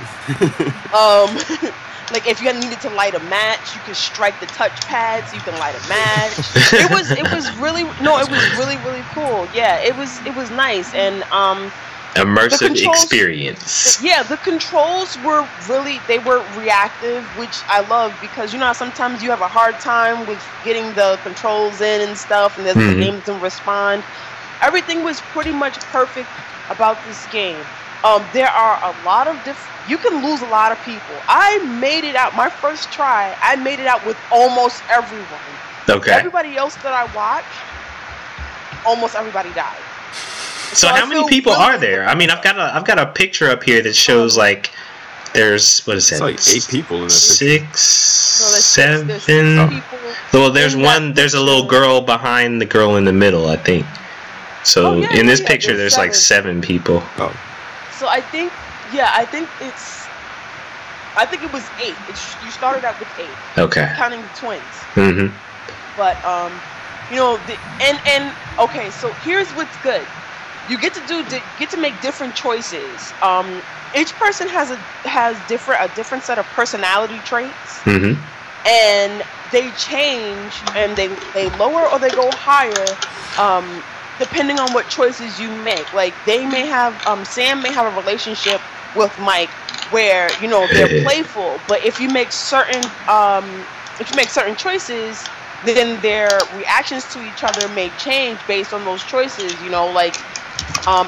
Like if you needed to light a match, you could strike the touchpad so you can light a match. It was really really cool. Yeah, it was nice, and immersive experience. Yeah, the controls were they were reactive, which I love, because you know how sometimes you have a hard time with getting the controls in and stuff, and the game doesn't respond. Everything was pretty much perfect about this game. There are a lot of you can lose a lot of people. I made it out my first try. I made it out with almost everyone. Okay. Everybody else that I watched, almost everybody died. So how many people are there? I mean, I've got a picture up here that shows like there's what is that? It's like 8 people in this. 6, 7. Well, there's one. There's a little girl behind the girl in the middle, I think. So in this picture, there's like 7 people. Oh. So I think it was 8. You started out with 8. Okay. Counting the twins. Mm-hmm. But you know, okay. So here's what's good. You get to make different choices. Each person has a different set of personality traits, and they change and they lower or they go higher, depending on what choices you make. Like they may have Sam may have a relationship with Mike where you know they're playful, but if you make certain choices, then their reactions to each other may change based on those choices. You know, like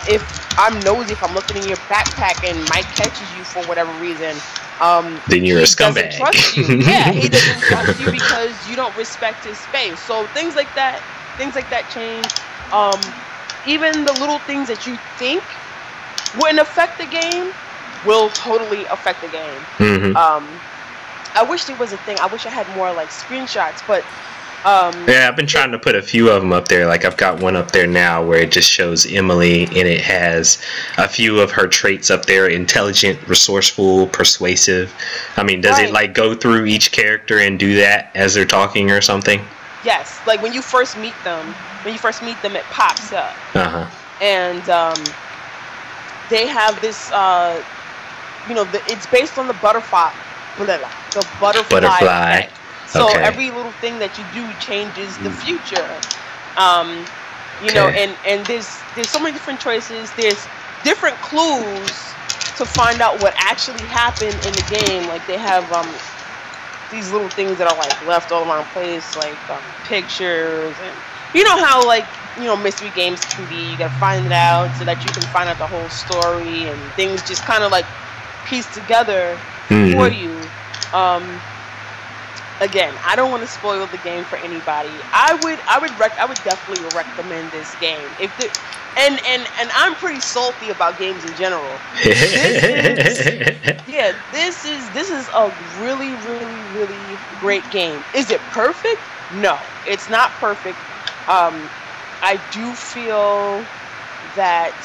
if I'm nosy, if I'm looking in your backpack and Mike catches you for whatever reason, then you're a scumbag. He doesn't trust you. Yeah, he doesn't trust you because you don't respect his space. So things like that change. Even the little things that you think wouldn't affect the game will totally affect the game. I wish there was a thing. I wish I had more like screenshots, but yeah, I've been trying to put a few of them up there. Like I've got one up there now where it just shows Emily, and it has a few of her traits up there: intelligent, resourceful, persuasive. I mean, does it like go through each character and do that as they're talking or something? Yes, like when you first meet them, it pops up. And they have this, you know, it's based on the butterfly. Effect. So every little thing that you do changes the future. You know, and there's so many different choices. There's different clues to find out what actually happened in the game. Like they have these little things that are like left all around place, like pictures, and you know how like mystery games can be. You gotta find it out so that you can find out the whole story, and things just kind of like piece together for you. Again, I don't want to spoil the game for anybody. I would definitely recommend this game. And I'm pretty salty about games in general. This is a really great game. Is it perfect? No, it's not perfect. I do feel that,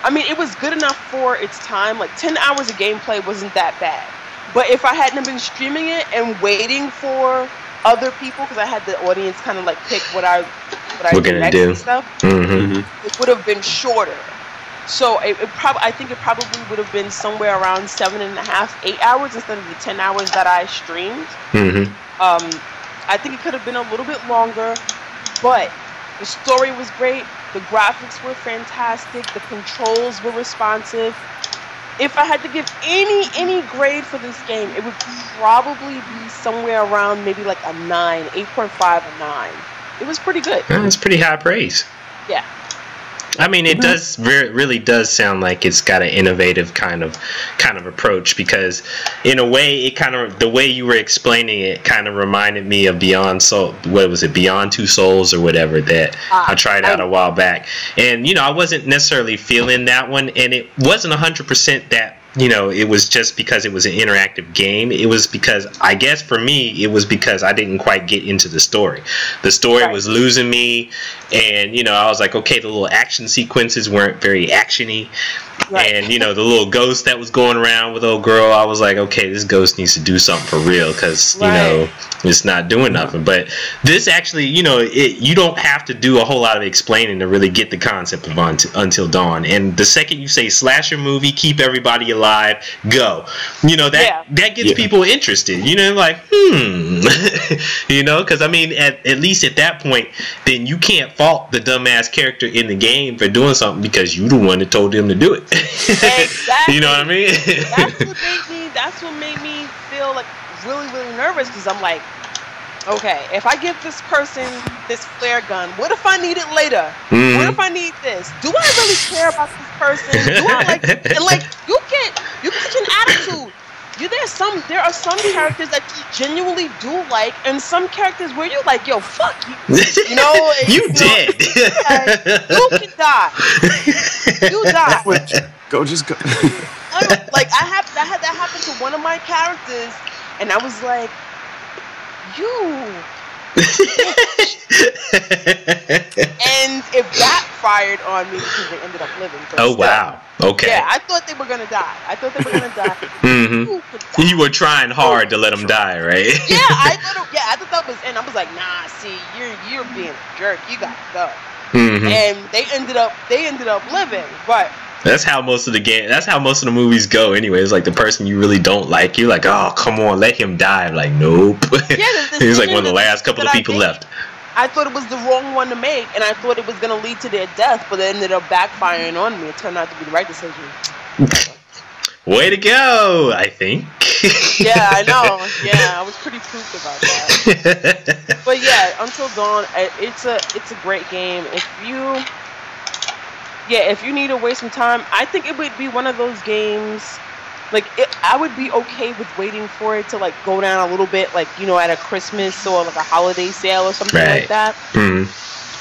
I mean, it was good enough for its time. Like 10 hours of gameplay wasn't that bad. But if I hadn't been streaming it and waiting for other people, because I had the audience kind of like pick what I do next and stuff, it would have been shorter. So I think it probably would have been somewhere around 7.5, 8 hours instead of the 10 hours that I streamed. I think it could have been a little bit longer, but the story was great. The graphics were fantastic. The controls were responsive. If I had to give any grade for this game, it would probably be somewhere around maybe like a 9, 8.5 or 9. It was pretty good. That's pretty high praise. Yeah. I mean, it really does sound like it's got an innovative kind of approach, because in a way, it kind of, the way you were explaining it kind of reminded me of Beyond Soul. What was it, Beyond Two Souls or whatever that I tried out a while back. And I wasn't necessarily feeling that one, and it wasn't 100% that you know, it was just because it was an interactive game. It was because, I guess for me, it was because I didn't quite get into the story. The story was losing me, and, you know, I was like, okay, the little action sequences weren't very actiony. And, you know, the little ghost that was going around with old girl, I was like, okay, this ghost needs to do something for real, because, you know, it's not doing nothing. But this actually, you know, you don't have to do a whole lot of explaining to really get the concept of Until Dawn. And the second you say slasher movie, keep everybody alive, go. You know, that gets people interested. You know, like, you know, because, I mean, at least at that point, then you can't fault the dumbass character in the game for doing something because you the one that told them to do it. Exactly. You know what I mean? That's what made me feel like really, really nervous, because I'm like, okay, if I give this person this flare gun, what if I need it later? What if I need this? Do I really care about this person? Do I like? And like, you get such an attitude. There are some characters that you genuinely do like, and some characters where you're like, yo, fuck you. You know, you dead. You can die. You die. Just go. Like I had that happen to one of my characters, and I was like, you. And it backfired on me because they ended up living. Oh wow! Okay. Yeah, I thought they were gonna die. You were trying hard to let them die, right? I thought that was, and I was like, nah. See, you're being a jerk. You gotta go. And they ended up living, but. That's how most of the movies go anyway. It's like the person you really don't like, you're like, oh, come on, let him die. I'm like, nope. He's like one of the last couple of people left. I thought it was the wrong one to make, and I thought it was going to lead to their death, but it ended up backfiring on me. It turned out to be the right decision. Way to go, I think. Yeah, I know. Yeah, I was pretty pooped about that. But yeah, Until Dawn, it's a great game. If you need to waste some time, I think it would be one of those games, like, I would be okay with waiting for it to, like, go down a little bit, like, you know, at a Christmas or, like, a holiday sale or something like that.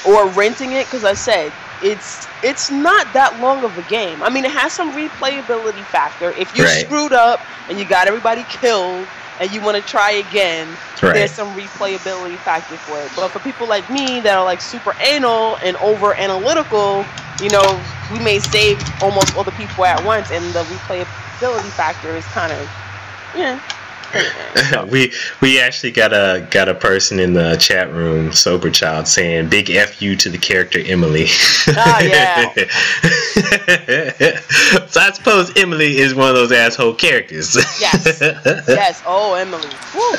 Or renting it, because I said, it's not that long of a game. I mean, it has some replayability factor. If you screwed up and you got everybody killed and you want to try again, there's some replayability factor for it. But for people like me that are, like, super anal and over analytical, you know, we may save almost all the people at once, and the replayability factor is kind of, we actually got a person in the chat room, Sober Child, saying big F you to the character Emily. Yeah. So I suppose Emily is one of those asshole characters. Yes. Oh, Emily. Woo.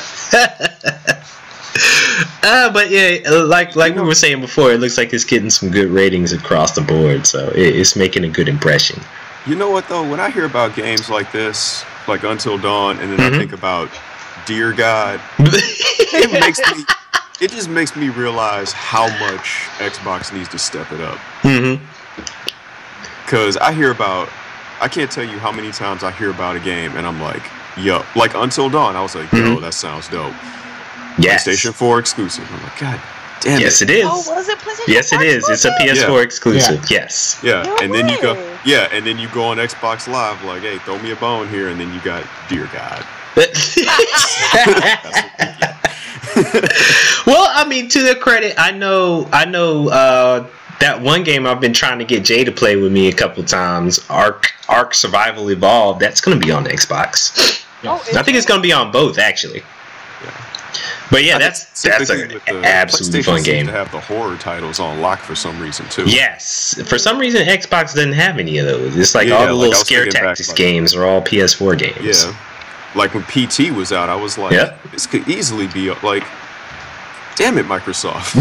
But yeah, like we were saying before, it looks like it's getting some good ratings across the board, so it's making a good impression. You know what though? When I hear about games like this, like Until Dawn, and then I think about Dear God, it just makes me realize how much Xbox needs to step it up. Because I can't tell you how many times I hear about a game and I'm like, yo, like Until Dawn, I was like, yo, that sounds dope. Yes. PlayStation 4 exclusive. I'm like, God damn it. Yes, it is. Oh, was it PlayStation 4 Yes, it is. It's a PS4 exclusive. Yes. Yeah, No and then you go. way. Yeah, and then you go on Xbox Live, like, hey, throw me a bone here, and then you got Dear God. Well, I mean, to their credit, I know. That one game I've been trying to get Jay to play with me a couple times, Ark Survival Evolved. That's going to be on the Xbox. I think it's going to be on both, actually. But yeah, that's an absolutely fun game. To have the horror titles on lock for some reason too. Yes, for some reason Xbox doesn't have any of those. It's like all the little scare tactics games are all PS4 games. Yeah, like when PT was out, I was like, this could easily be like, damn it, Microsoft.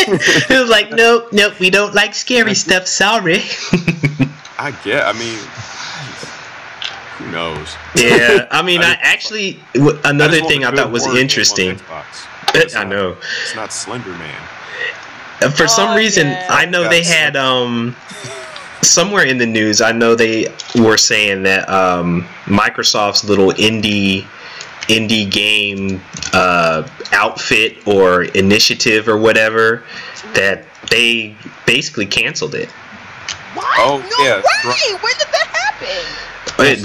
It was like, nope, we don't like scary stuff. Sorry. I mean, who knows? Yeah, I mean, another thing I thought was interesting. I know. It's not Slender Man. For some reason, I know they had somewhere in the news. I know they were saying that Microsoft's little indie game outfit or initiative or whatever, that they basically canceled it. What? No way! When did that happen?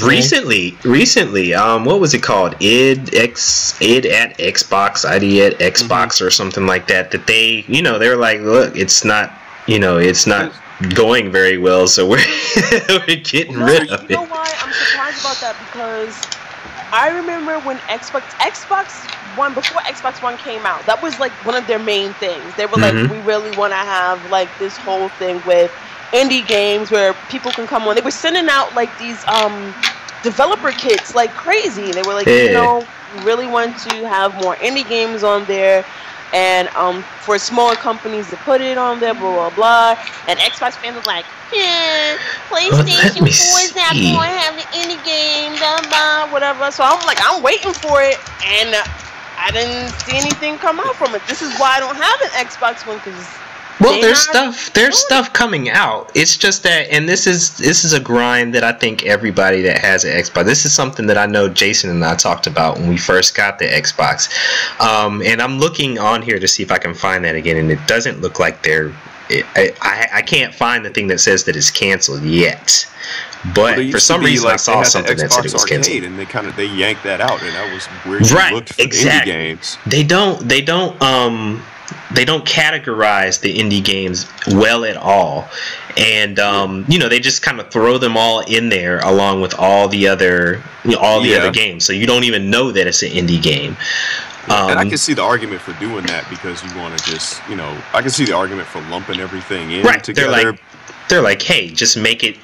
Recently, what was it called? id at Xbox, ID at Xbox, or something like that. That they, they were like, look, it's not going very well, so we're getting rid of it. You know why I'm surprised about that? Because I remember when Xbox One, before Xbox One came out, that was like one of their main things. They were like, we really want to have like this whole thing with indie games where people can come on. They were sending out like these developer kits like crazy. They were like, we really want to have more indie games on there, and for smaller companies to put it on there, blah blah blah. And Xbox fans were like, yeah, PlayStation 4 is not going to have the indie game, blah blah, whatever. So I'm like, I'm waiting for it, and I didn't see anything come out from it. This is why I don't have an Xbox One, because there's stuff coming out. It's just that, and this is a grind that I think everybody that has an Xbox, this is something that I know Jason and I talked about when we first got the Xbox. And I'm looking on here to see if I can find that again, and it doesn't look like I can't find the thing that says that it's canceled yet. But for some reason, I saw something that said it was canceled, and they yanked that out, and that was where you looked for indie games. They don't categorize the indie games well at all, and they just kind of throw them all in there along with all the other other games, so you don't even know that it's an indie game. And I can see the argument for doing that, because you want to just, I can see the argument for lumping everything in together. They're like, hey, just make it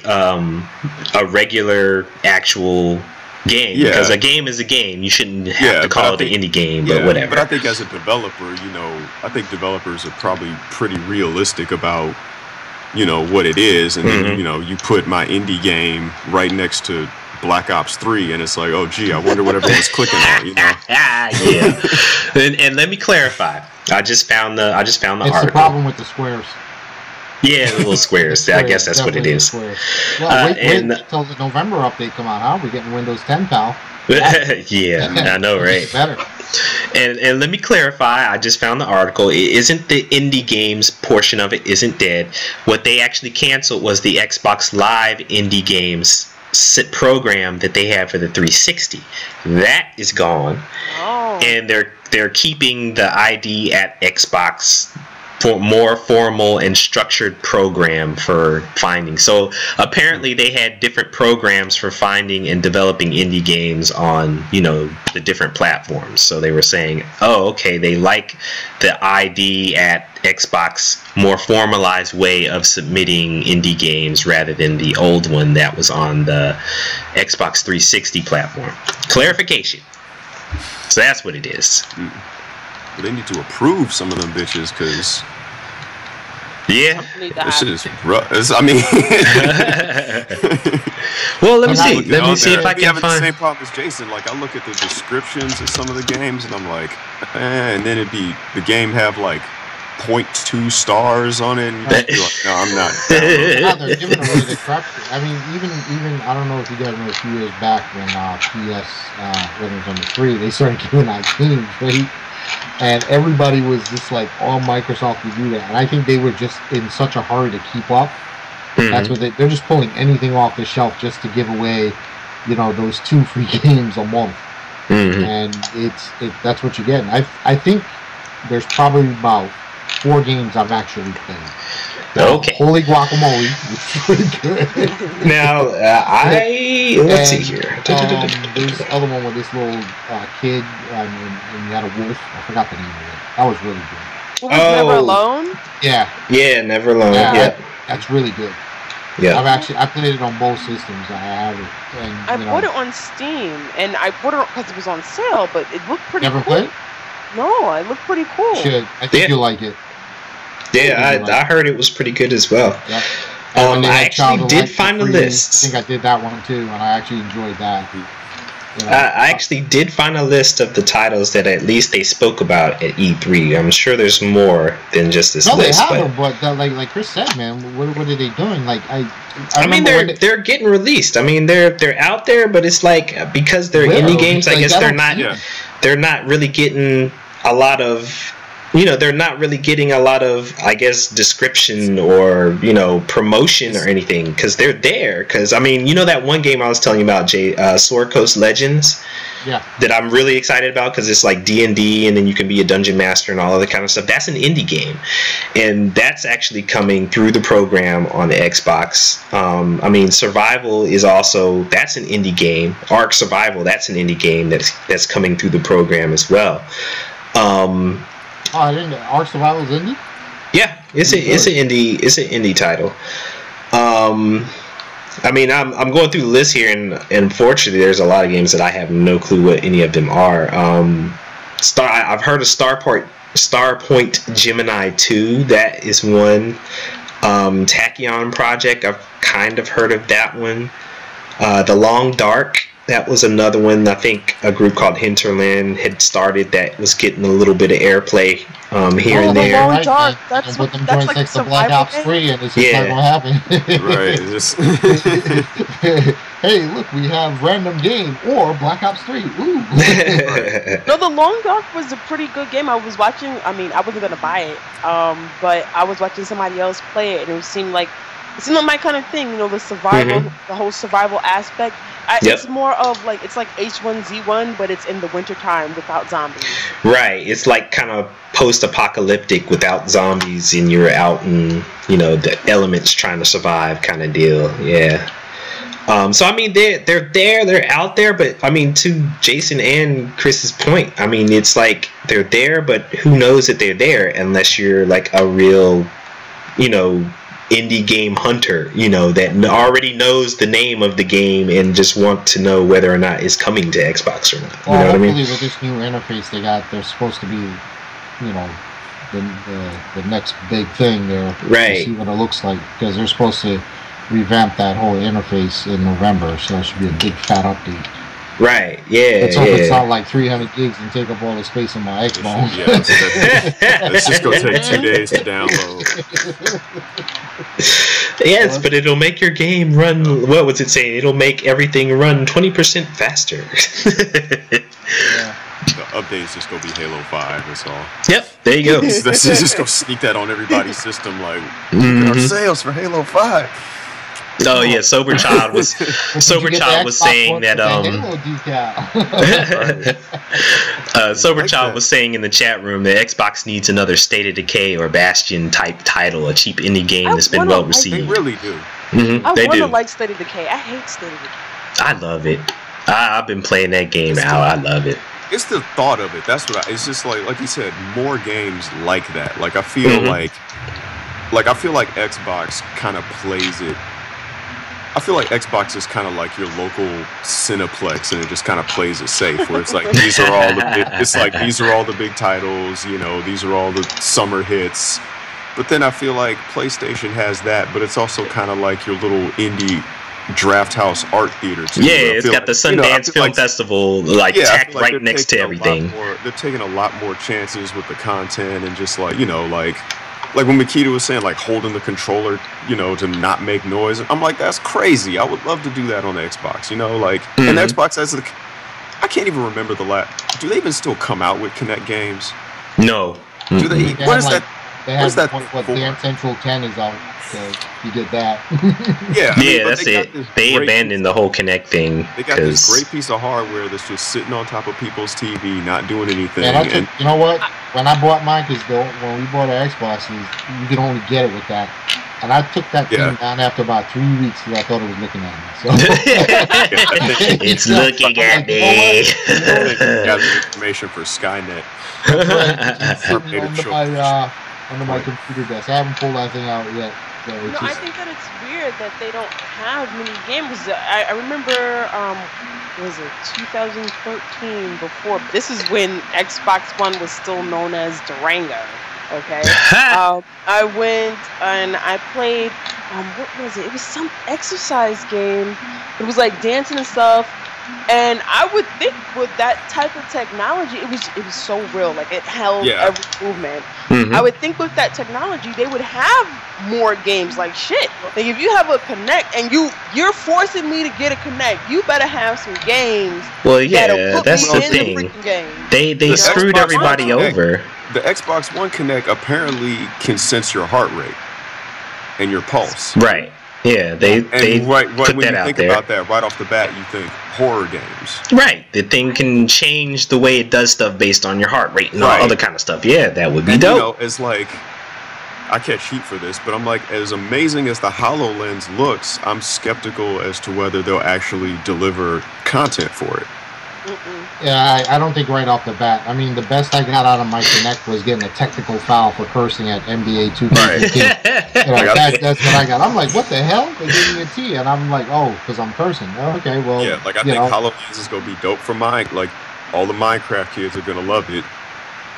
a regular actual game, because a game is a game. You shouldn't have to call it an indie game, but whatever. But I think as a developer, I think developers are probably pretty realistic about, what it is, and then, you put my indie game right next to Black Ops 3, and it's like, oh gee, I wonder what everyone's clicking on, Yeah. And let me clarify. I just found the article. It's the problem with the squares. Yeah, the little squares. I guess that's what it is. Well, wait until the November update come out. Huh? We're getting Windows 10, pal. Yeah, I know, right? Better. And let me clarify. I just found the article. It isn't the indie games portion of it isn't dead. What they actually canceled was the Xbox Live indie games program that they had for the 360. That is gone. Oh. And they're keeping the ID at Xbox for more formal and structured program for finding. So apparently they had different programs for finding and developing indie games on, the different platforms. So they were saying, oh, okay, they like the ID at Xbox more formalized way of submitting indie games rather than the old one that was on the Xbox 360 platform. Clarification. So that's what it is. But they need to approve some of them bitches, because this is rough. Well, let me see. Let me see if I can find. The same problem as Jason. Like, I look at the descriptions of some of the games, and I'm like, and then the game have like 0.2 stars on it. And you just be like, no, I'm not. They're giving away the crap. I mean, even I don't know if you guys know, a few years back when PS when it was on the 3, they started giving out games, right? And everybody was just like, all Microsoft to do that. And I think they were just in such a hurry to keep up. That's what they're just pulling anything off the shelf just to give away, those 2 free games a month. And that's what you're getting. I think there's probably about 4 games I've actually played. Okay. Holy Guacamole, which is pretty good. Now, let's see here. There's the other one with this little kid, and you had a wolf. I forgot the name of it. That was really good. Never Alone? Yeah. Yeah, Never Alone. Yeah. That's really good. Yeah. I played it on both systems. I have it. And, I bought it on Steam, and I bought it because it was on sale, but it looked pretty cool. Never played? No, it looked pretty cool. You should. I think you'll like it. Yeah, I heard it was pretty good as well. Yeah. I actually did find a list. I think I did that one too, and I actually enjoyed that. I actually did find a list of the titles that at least they spoke about at E3. I'm sure there's more than just this list. No, they have them, but like Chris said, man, what are they doing? Like I mean, they're getting released. I mean, they're out there, but it's like, because they're indie games, I guess they're not really getting a lot of you know, they're not really getting a lot of, I guess, description or, you know, promotion or anything, because they're there. Because, I mean, you know that one game I was telling you about, Sword Coast Legends? Yeah. That I'm really excited about, because it's like D&D, and then you can be a dungeon master and all of that kind of stuff. That's an indie game, and that's actually coming through the program on the Xbox. I mean, Survival is also, that's an indie game. Ark Survival, that's an indie game that's coming through the program as well. Oh, I didn't know. Ark Survival is indie? Yeah, it's an indie title. I mean, I'm going through the list here, and unfortunately, there's a lot of games that I have no clue what any of them are. I've heard of Starpoint Gemini 2. That is one. Tachyon Project, I've kind of heard of that one. The Long Dark, that was another one. I think a group called Hinterland had started that was getting a little bit of airplay here and there. Long Dark, that's like the Black Ops 3, and it's just not gonna happen. Right. Just hey, look, we have random game or Black Ops 3. Ooh. No, the Long Dark was a pretty good game. I was watching. I mean, I wasn't gonna buy it, but I was watching somebody else play it, and it seemed like my kind of thing. You know, the survival, the whole survival aspect. It's more of like, it's like H1Z1, but it's in the wintertime without zombies. Right. It's like kind of post-apocalyptic without zombies, and you're out in, you know, the elements trying to survive kind of deal. Yeah. So I mean, they're out there, but I mean, to Jason and Chris's point, I mean, it's like they're there, but who knows that they're there unless you're like a real, you know, indie game hunter, you know, that already knows the name of the game and just want to know whether or not it's coming to Xbox or not. You know what I mean? With this new interface they got, they're supposed to be, you know, the next big thing there. Right. To see what it looks like, because they're supposed to revamp that whole interface in November, so it should be a big fat update. Right, yeah. Let's hope it's not like 300 gigs and take up all the space on my Xbox. Yeah, it's just going to take 2 days to download. Yes, but it'll make your game run, what was it saying? It'll make everything run 20% faster. Yeah. The update is just going to be Halo 5, that's all. Yep, there you go. That's just going to sneak that on everybody's system, like, look at our sales for Halo 5. Oh yeah, Sober Child was saying that Sober Child was saying in the chat room that Xbox needs another State of Decay or Bastion type title, a cheap indie game that's been well received. They really do. I want to like State of Decay. I hate State of Decay. I love it. I've been playing that game out. I love it. It's the thought of it. That's what it's just like you said, more games like that. Like I feel like Xbox kind of plays it. I feel like Xbox is kind of like your local Cineplex, and it just kind of plays it safe. Where it's like these are all the big titles, you know, these are all the summer hits. But then I feel like PlayStation has that, but it's also kind of like your little indie draft house art theater too. Yeah, it's got the Sundance Film Festival tacked right next to everything. They're taking a lot more chances with the content and just like, you know, like when Makita was saying, like, holding the controller, you know, to not make noise. I'm like, that's crazy. I would love to do that on the Xbox, you know, like, and Xbox has the, I can't even remember the last, do they even still come out with Kinect games? No. Do they? What is that? They have what Dance Central 10 is out, so you did that. Yeah, that's it. They abandoned the whole Kinect thing. They got this great piece of hardware that's just sitting on top of people's TV, not doing anything. And you know what? When I bought mine, because when we bought our Xboxes, you could only get it with that. And I took that thing down after about 3 weeks because I thought it was looking at me. So. It's looking at me. You got the information for Skynet. Under my computer desk. I haven't pulled that thing out yet. So I think that it's weird that they don't have many games. I remember, was it 2013? Before this is when Xbox One was still known as Durango. Okay, I went and I played. What was it? It was some exercise game. It was like dancing and stuff. And I would think with that type of technology, it was so real. Like it held every movement. I would think with that technology, they would have more games. Like shit. Like if you have a Kinect and you're forcing me to get a Kinect, you better have some games. Well, yeah, that's the thing. They screwed everybody over. the Xbox One Kinect apparently can sense your heart rate and your pulse. Right. Yeah, they put when you that out think there. about that right off the bat, you think horror games. Right. The thing can change the way it does stuff based on your heart rate and all Right. other kind of stuff. Yeah, that would be And dope. you know, it's like, I catch heat for this, but I'm like, as amazing as the HoloLens looks, I'm skeptical as to whether they'll actually deliver content for it. Yeah, I don't think right off the bat. I mean, the best I got out of my Kinect was getting a technical foul for cursing at NBA 2K15. That's what I got. I'm like, what the hell? They gave me a T, and I'm like, oh, because I'm cursing. Okay, well, Yeah, like I think HoloLens is gonna be dope for like all the Minecraft kids are gonna love it.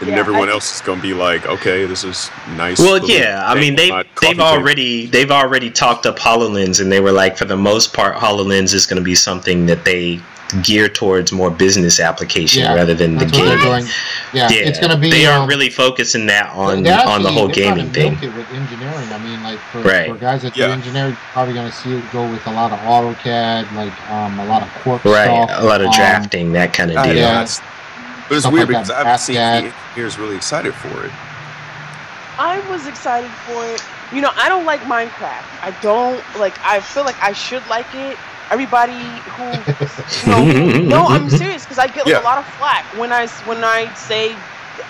And Yeah, everyone else is gonna be like, okay, this is nice. Well, yeah, I mean they've already talked up HoloLens, and they were like, for the most part, HoloLens is going to be something that they gear towards more business application rather than the gaming. Yeah, it's going to be. They aren't really focusing that on the whole gaming thing. It with engineering, I mean, like for guys that do Yeah. engineering, you're probably going to see it go with a lot of AutoCAD, like a lot of Quark Right, stuff, a lot of drafting, that kind of deal. Yeah. But it's Stuff weird like because that, I haven't seen Basquiat. the engineers really excited for it. I was excited for it. You know, I don't like Minecraft. I don't like. I feel like I should like it. Everybody who, no, I'm serious because I get like, a lot of flack when I say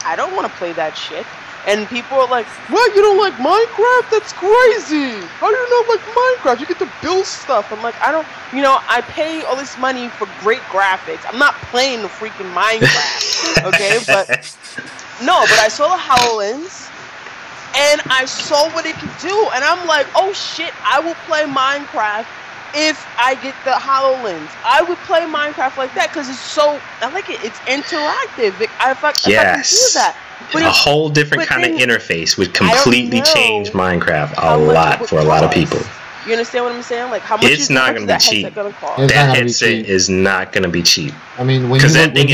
I don't want to play that shit, and people are like, "What? You don't like Minecraft? That's crazy! How do you not like Minecraft? You get to build stuff." I'm like, I don't. You know, I pay all this money for great graphics. I'm not playing the freaking Minecraft, okay? But I saw the HoloLens. And I saw what it could do, and I'm like, oh shit, I will play Minecraft if I get the HoloLens. I would play Minecraft like that because it's so, I like it. It's interactive. If I can do that. But a whole different kind of interface would completely change Minecraft a lot for a lot of people. You understand what I'm saying? Like, how much it's not going to be cheap. That headset is not going to be cheap. I mean, when you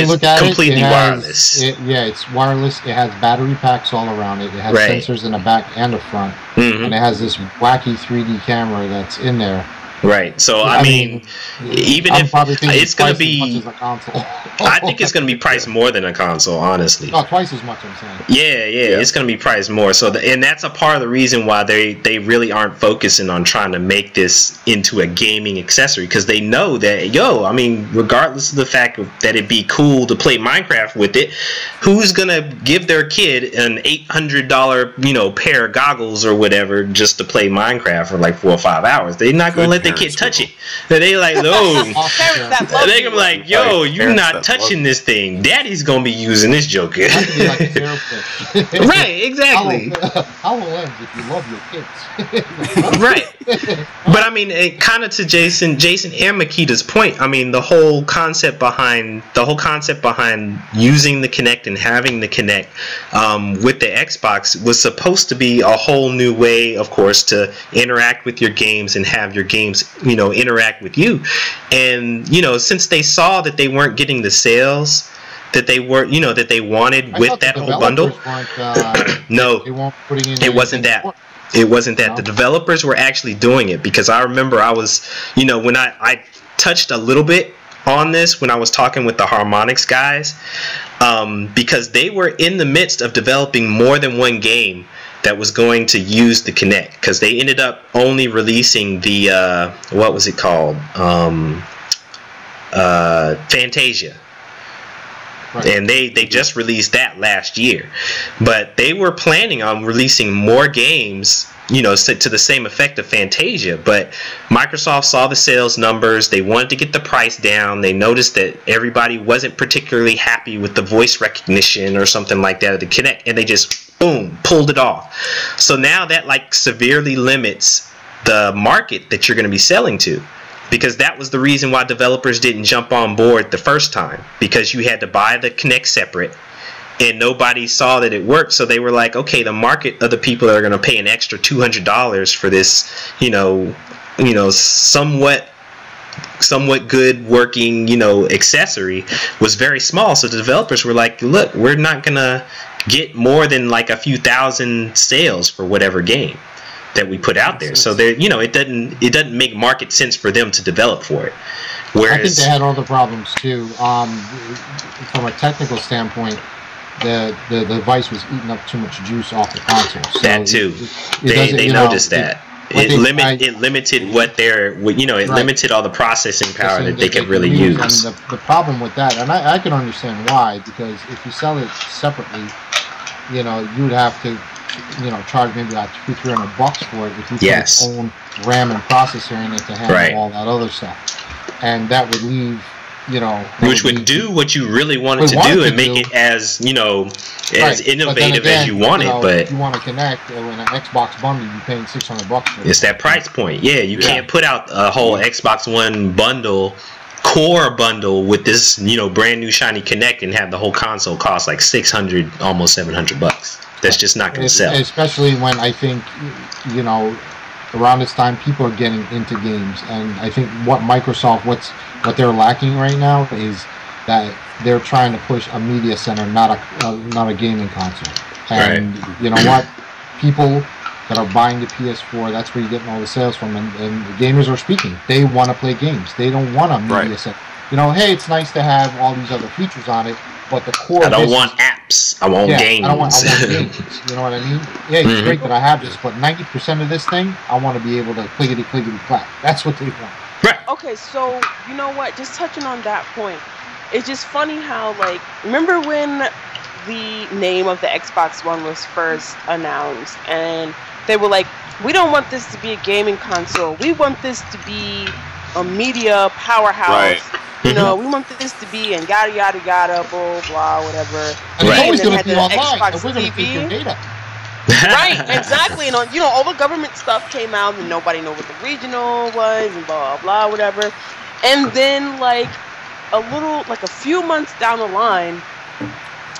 look at it, completely wireless. It's wireless. It has battery packs all around it. It has sensors in the back and the front, and it has this wacky 3D camera that's in there. Right. So I mean, even if it's going to be, as much as a console. I think it's going to be priced more than a console, honestly. Oh, twice as much, I'm saying. Yeah. It's going to be priced more. So, and that's a part of the reason why they really aren't focusing on trying to make this into a gaming accessory, because they know that, I mean, regardless of the fact that it'd be cool to play Minecraft with it, who's going to give their kid an $800, pair of goggles or whatever just to play Minecraft for like 4 or 5 hours? They're not going to let the kid touch it. They like, no. They gonna be like, yo, you're not touching this thing. Daddy's gonna be using this joker. Right, exactly. HoloLens if you love your kids. Right. But I mean, kind of to Jason and Makita's point, I mean, the whole concept behind using the Kinect and having the Kinect with the Xbox was supposed to be a whole new way, of course, to interact with your games and have your games interact with you. And since they saw that they weren't getting the sales that they were that they wanted with that whole bundle, no, it wasn't that. It wasn't that. The developers were actually doing it, because I remember I was, when I touched a little bit on this when I was talking with the Harmonix guys, because they were in the midst of developing more than one game that was going to use the Kinect, because they ended up only releasing the what was it called, Fantasia. Right. And they just released that last year, but they were planning on releasing more games, to the same effect of Fantasia. But Microsoft saw the sales numbers. They wanted to get the price down. They noticed that everybody wasn't particularly happy with the voice recognition or something like that of the Kinect, and they just boom, pulled it off. So now that like severely limits the market that you're going to be selling to, because that was the reason why developers didn't jump on board the first time, because you had to buy the Kinect separate and nobody saw that it worked. So they were like, okay, the market of the people that are going to pay an extra $200 for this, somewhat good working, accessory was very small. So the developers were like, look, we're not going to get more than like a few thousand sales for whatever game that we put out there. So there, it doesn't make market sense for them to develop for it. Whereas I think they had other problems too. From a technical standpoint, the device was eating up too much juice off the console. So that too. They noticed that. It limited what their, it limited all the processing power that they could really use. And the problem with that, and I can understand why, because if you sell it separately, you would have to, charge maybe like $200-300 for it if you put its own RAM and processor in it to handle all that other stuff, and that would leave. Which would do what you really wanted to do and make it as as innovative as you want it. But if you want to connect in an Xbox bundle, you're paying $600 for it. It's that price point. Yeah, you can't put out a whole Xbox One bundle, core bundle with this brand new shiny Kinect and have the whole console cost like $600, almost $700. That's just not going to sell. Especially when I think around this time people are getting into games, and I think what they're lacking right now is that they're trying to push a media center, not a gaming console. And you know what? People that are buying the PS4, that's where you're getting all the sales from, and the gamers are speaking. They want to play games. They don't want a media center. Hey, it's nice to have all these other features on it, but the core. I don't want apps. I want games. I want games. You know what I mean? Yeah, it's great that I have this, but 90% of this thing, I want to be able to clickety clack. That's what they want. Right. Okay, so you know what? Just touching on that point, it's just funny how remember when the name of the Xbox One was first announced, and they were like, "We don't want this to be a gaming console. We want this to be a media powerhouse." Right. We want this to be and yada yada yada, blah blah, whatever. And it's always going to be online. And we're going to take your data. Right, exactly. And all the government stuff came out, and nobody knew what the regional was, and blah blah, whatever. And then a few months down the line,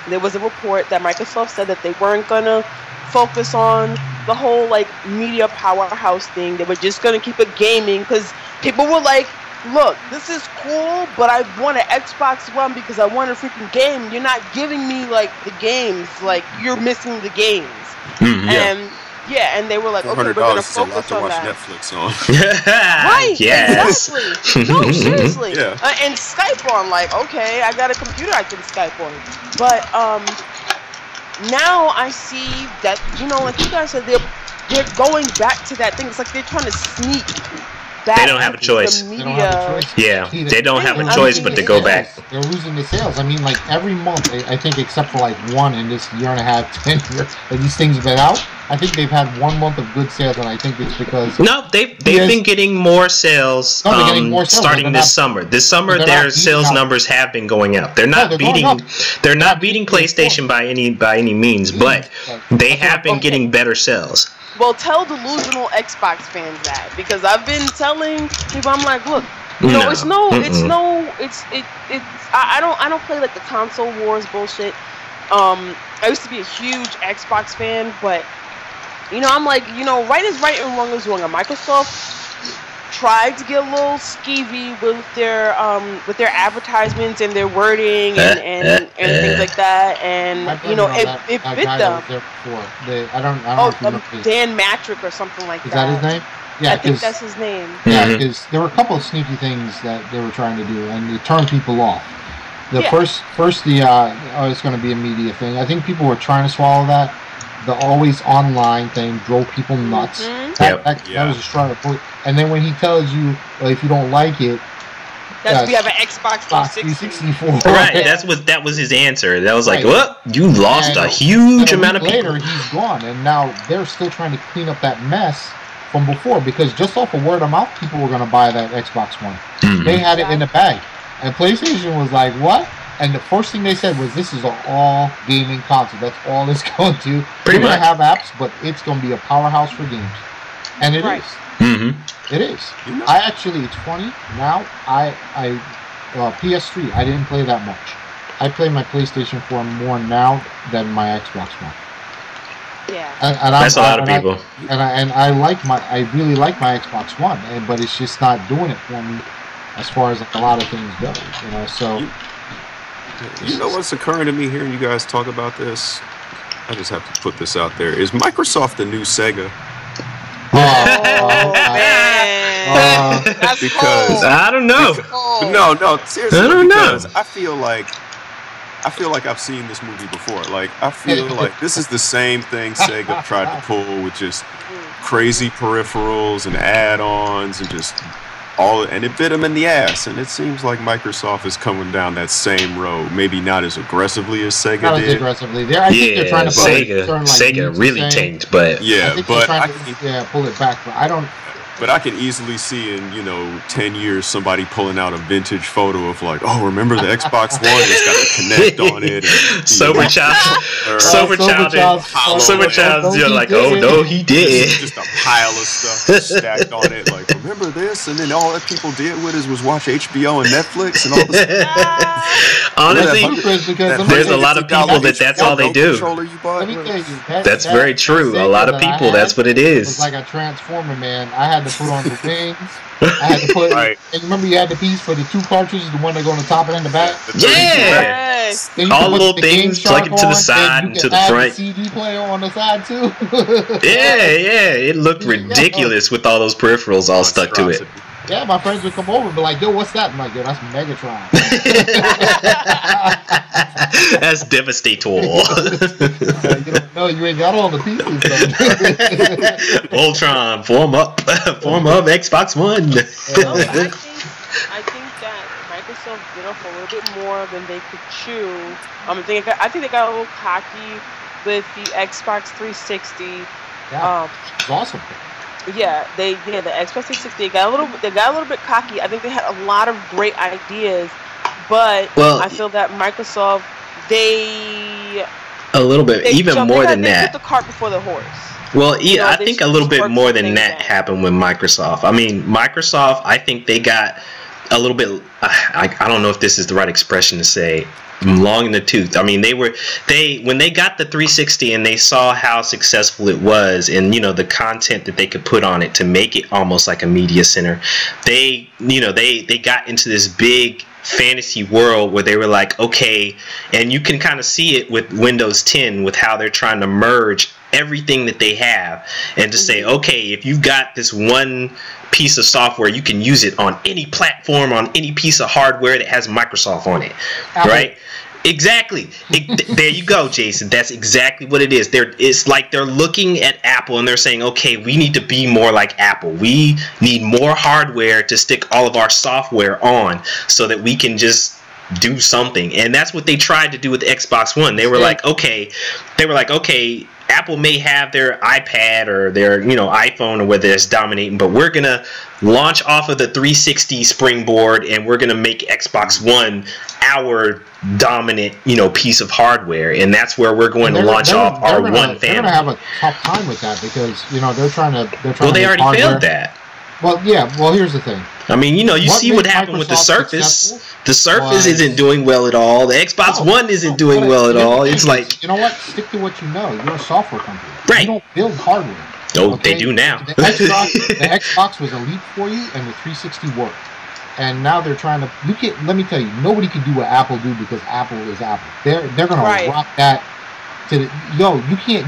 there was a report that Microsoft said that they weren't gonna focus on the whole media powerhouse thing. They were just gonna keep it gaming, because people were like, "Look, this is cool, but I want an Xbox One because I want a freaking game. You're not giving me the games. You're missing the games." And they were like, "Okay, we're gonna focus on that." Netflix on. Right? Yes. Exactly. No, seriously. And Skype on. Okay, I got a computer I can Skype on. But now I see that like you guys said, they're going back to that thing. It's like they're trying to sneak. They don't have a choice. Yeah, they don't have a choice but to go back. They're losing the sales. I mean, every month, I think, except for one in this year and a half, 10 years, that these things have been out. I think they've had 1 month of good sales, and I think it's because they've been getting more sales. Starting this summer. This summer, their sales numbers have been going up. They're not beating. They're not beating PlayStation by any means, but they have been getting better sales. Well, tell delusional Xbox fans that, because I've been telling people, I'm like, look, I don't play the console wars bullshit. I used to be a huge Xbox fan, but I'm like, right is right and wrong is wrong. And Microsoft tried to get a little skeevy with their advertisements and their wording and things like that, and it bit them. I don't know Dan Matrick or something like that. Is that his name? Yeah, I think that's his name. Yeah, because there were a couple of sneaky things that they were trying to do, and it turned people off. First, it's going to be a media thing. I think people were trying to swallow that. The always online thing drove people nuts. That was a strong report. And then when he tells you, if you don't like it, we have an Xbox 360. Right, that was his answer. That was well, you lost a huge amount of people. Later, he's gone, and now they're still trying to clean up that mess from before, because just off of word of mouth, people were going to buy that Xbox One. They had it in the bag, and PlayStation was like, "What?" And the first thing they said was, "This is an all gaming console. That's all it's going to. We're going to have apps, but it's going to be a powerhouse for games." And it is. It is. It's funny. Now, PS3, I didn't play that much. I play my PlayStation 4 more now than my Xbox One. Yeah. And that's a lot of people. I really like my Xbox One, but it's just not doing it for me as far as a lot of things go. So. You know what's occurring to me hearing you guys talk about this? I just have to put this out there. Is Microsoft the new Sega? Oh, man. That's because cold. I don't know. No, seriously. I don't know. I feel like I feel like I've seen this movie before. Like, I feel like this is the same thing Sega tried to pull with just crazy peripherals and add-ons and just and it bit them in the ass. And it seems like Microsoft is coming down that same road. Maybe not as aggressely as Sega Not did. as aggressively. I think they're trying to Sega really tanked, but pull it back. But I don't. But I can easily see in 10 years somebody pulling out a vintage photo of like, oh, remember the Xbox One? It's got the Kinect on it. Sober Child. You're like, oh no, he did. Just a pile of stuff stacked on it. Like, remember this? And then all that people did with it was watch HBO and Netflix and all this. Honestly, there's a lot of people that's all they do. That's very true. A lot of people, that's what it is. It's like a transformer, man. I had to put on the wings. I had to put. Right. And remember, you had the piece for the 2 cartridges, the one that go on the top and in the back. Yeah. All the little things, plug it to the side and to the front. The CD player on the side too. Yeah. It looked ridiculous with all those peripherals all stuck to it. Yeah, my friends would come over and be like, yo, what's that? I'm like, yo, that's Megatron. That's Devastator. No, you ain't got all the pieces. Voltron, form up Xbox One. I think that Microsoft bit off a little bit more than they could chew. I think they got a little cocky with the Xbox 360. Yeah, it's awesome. Yeah, the Xbox 360 they got a little bit cocky. I think they had a lot of great ideas, but I feel that Microsoft they put the cart before the horse. Well, yeah, I think a little bit more than that happened with Microsoft. I mean, Microsoft, I think they got a little bit. I don't know if this is the right expression to say. Long in the tooth. I mean, when they got the 360 and they saw how successful it was, and the content that they could put on it to make it almost like a media center, they got into this big fantasy world where they were like, okay, and you can kind of see it with Windows 10 with how they're trying to merge everything that they have and to say, okay, if you've got this one piece of software, you can use it on any platform, on any piece of hardware that has Microsoft on it, right? Exactly. There you go, Jason. That's exactly what it is. It's like they're looking at Apple and they're saying, okay, we need to be more like Apple. We need more hardware to stick all of our software on so that we can just do something. And that's what they tried to do with the Xbox One. They were like, okay, Apple may have their iPad or their iPhone or whether it's dominating, but we're gonna launch off of the 360 springboard and we're gonna make Xbox One our dominant piece of hardware, and that's where we're going to launch off our One family. They're gonna have a tough time with that because they're trying to. Well, they already failed that. Well, yeah. Well, here's the thing. I mean, you see what happened with the Surface. The Surface isn't doing well at all. The Xbox One isn't doing well at all. It's like, you know what? Stick to what you know. You're a software company. Right. You don't build hardware. Oh, okay? They do now. The Xbox was a leap for you, and the 360 worked. And now they're trying to. You can't. Let me tell you, nobody can do what Apple do because Apple is Apple. They're gonna rock that. You can't.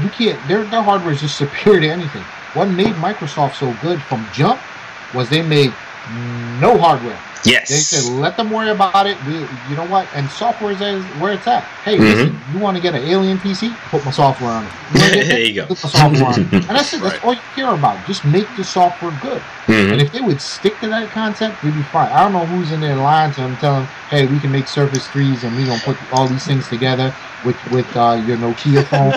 Their hardware is just superior to anything. What made Microsoft so good from jump was they made no hardware. Yes. They said, let them worry about it. You know what? And software is where it's at. Hey, listen, you want to get an alien PC? Put my software on it. There you go. Put my software on it. And that's it. That's all you care about. Just make the software good. And if they would stick to that concept, we'd be fine. I don't know who's in there lying to them, telling them, hey, we can make Surface 3s and we're going to put all these things together with your Nokia phone.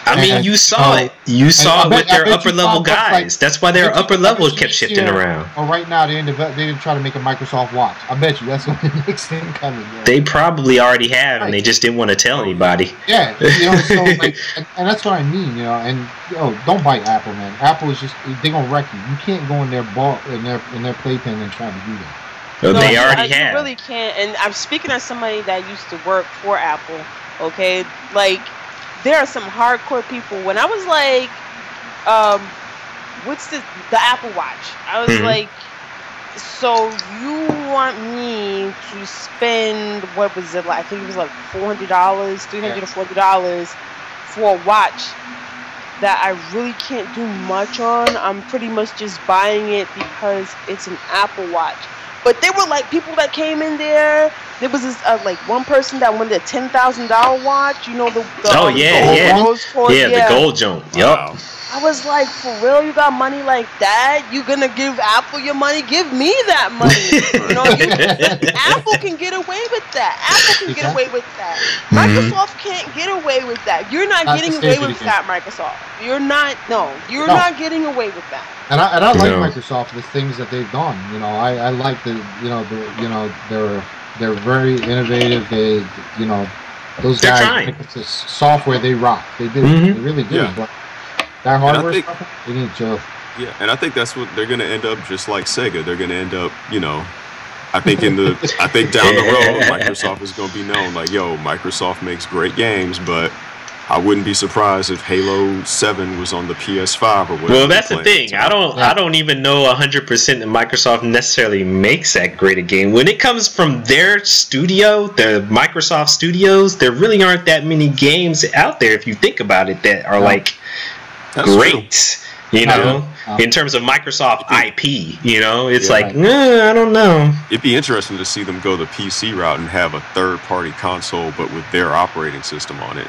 I mean, you saw it. You saw it with their upper level guys. That's why their upper levels kept shifting around. Well, right now, they're trying to make a Microsoft Watch. I bet you that's what the next thing coming. Man. They probably already have, and they just didn't want to tell anybody. Yeah, so and that's what I mean, and don't bite Apple, man. Apple is just they're gonna wreck you. You can't go in their ball in their playpen and try to do that. No, they already have. You really can't. And I'm speaking as somebody that used to work for Apple. Okay, like there are some hardcore people. When I was like, what's the Apple Watch? I was like, so you want me to spend what was it like? I think it was like $400, $300 to $400 for a watch that I really can't do much on. I'm pretty much just buying it because it's an Apple Watch. But they were like people that came in there. There was this like one person that wanted a $10,000 watch. You know the the gold jump. Wow. Yup. I was like, for real, you got money like that? You gonna give Apple your money? Give me that money. You know, Apple can get away with that. Apple can get away with that. Microsoft can't get away with that. You're not getting away with that, Microsoft. You're not. No, you're not getting away with that. And I like Microsoft, the things that they've done. You know, I like they're very innovative. They, you know, those They're guys, trying. the software they rock. They do. They really do. Yeah. But that hardware stuff, they need to. Yeah, and I think that's what they're gonna end up, just like Sega. They're gonna end up, you know, I think down the road, Microsoft is gonna be known like, yo, Microsoft makes great games, but I wouldn't be surprised if Halo 7 was on the PS5 or whatever. Well, that's the thing. I don't even know 100% that Microsoft necessarily makes that great a game. When it comes from their studio, the Microsoft Studios, there really aren't that many games out there, if you think about it, that are like great. True. You know, in terms of Microsoft IP, you know, it's like, I don't know. It'd be interesting to see them go the PC route and have a third-party console, but with their operating system on it.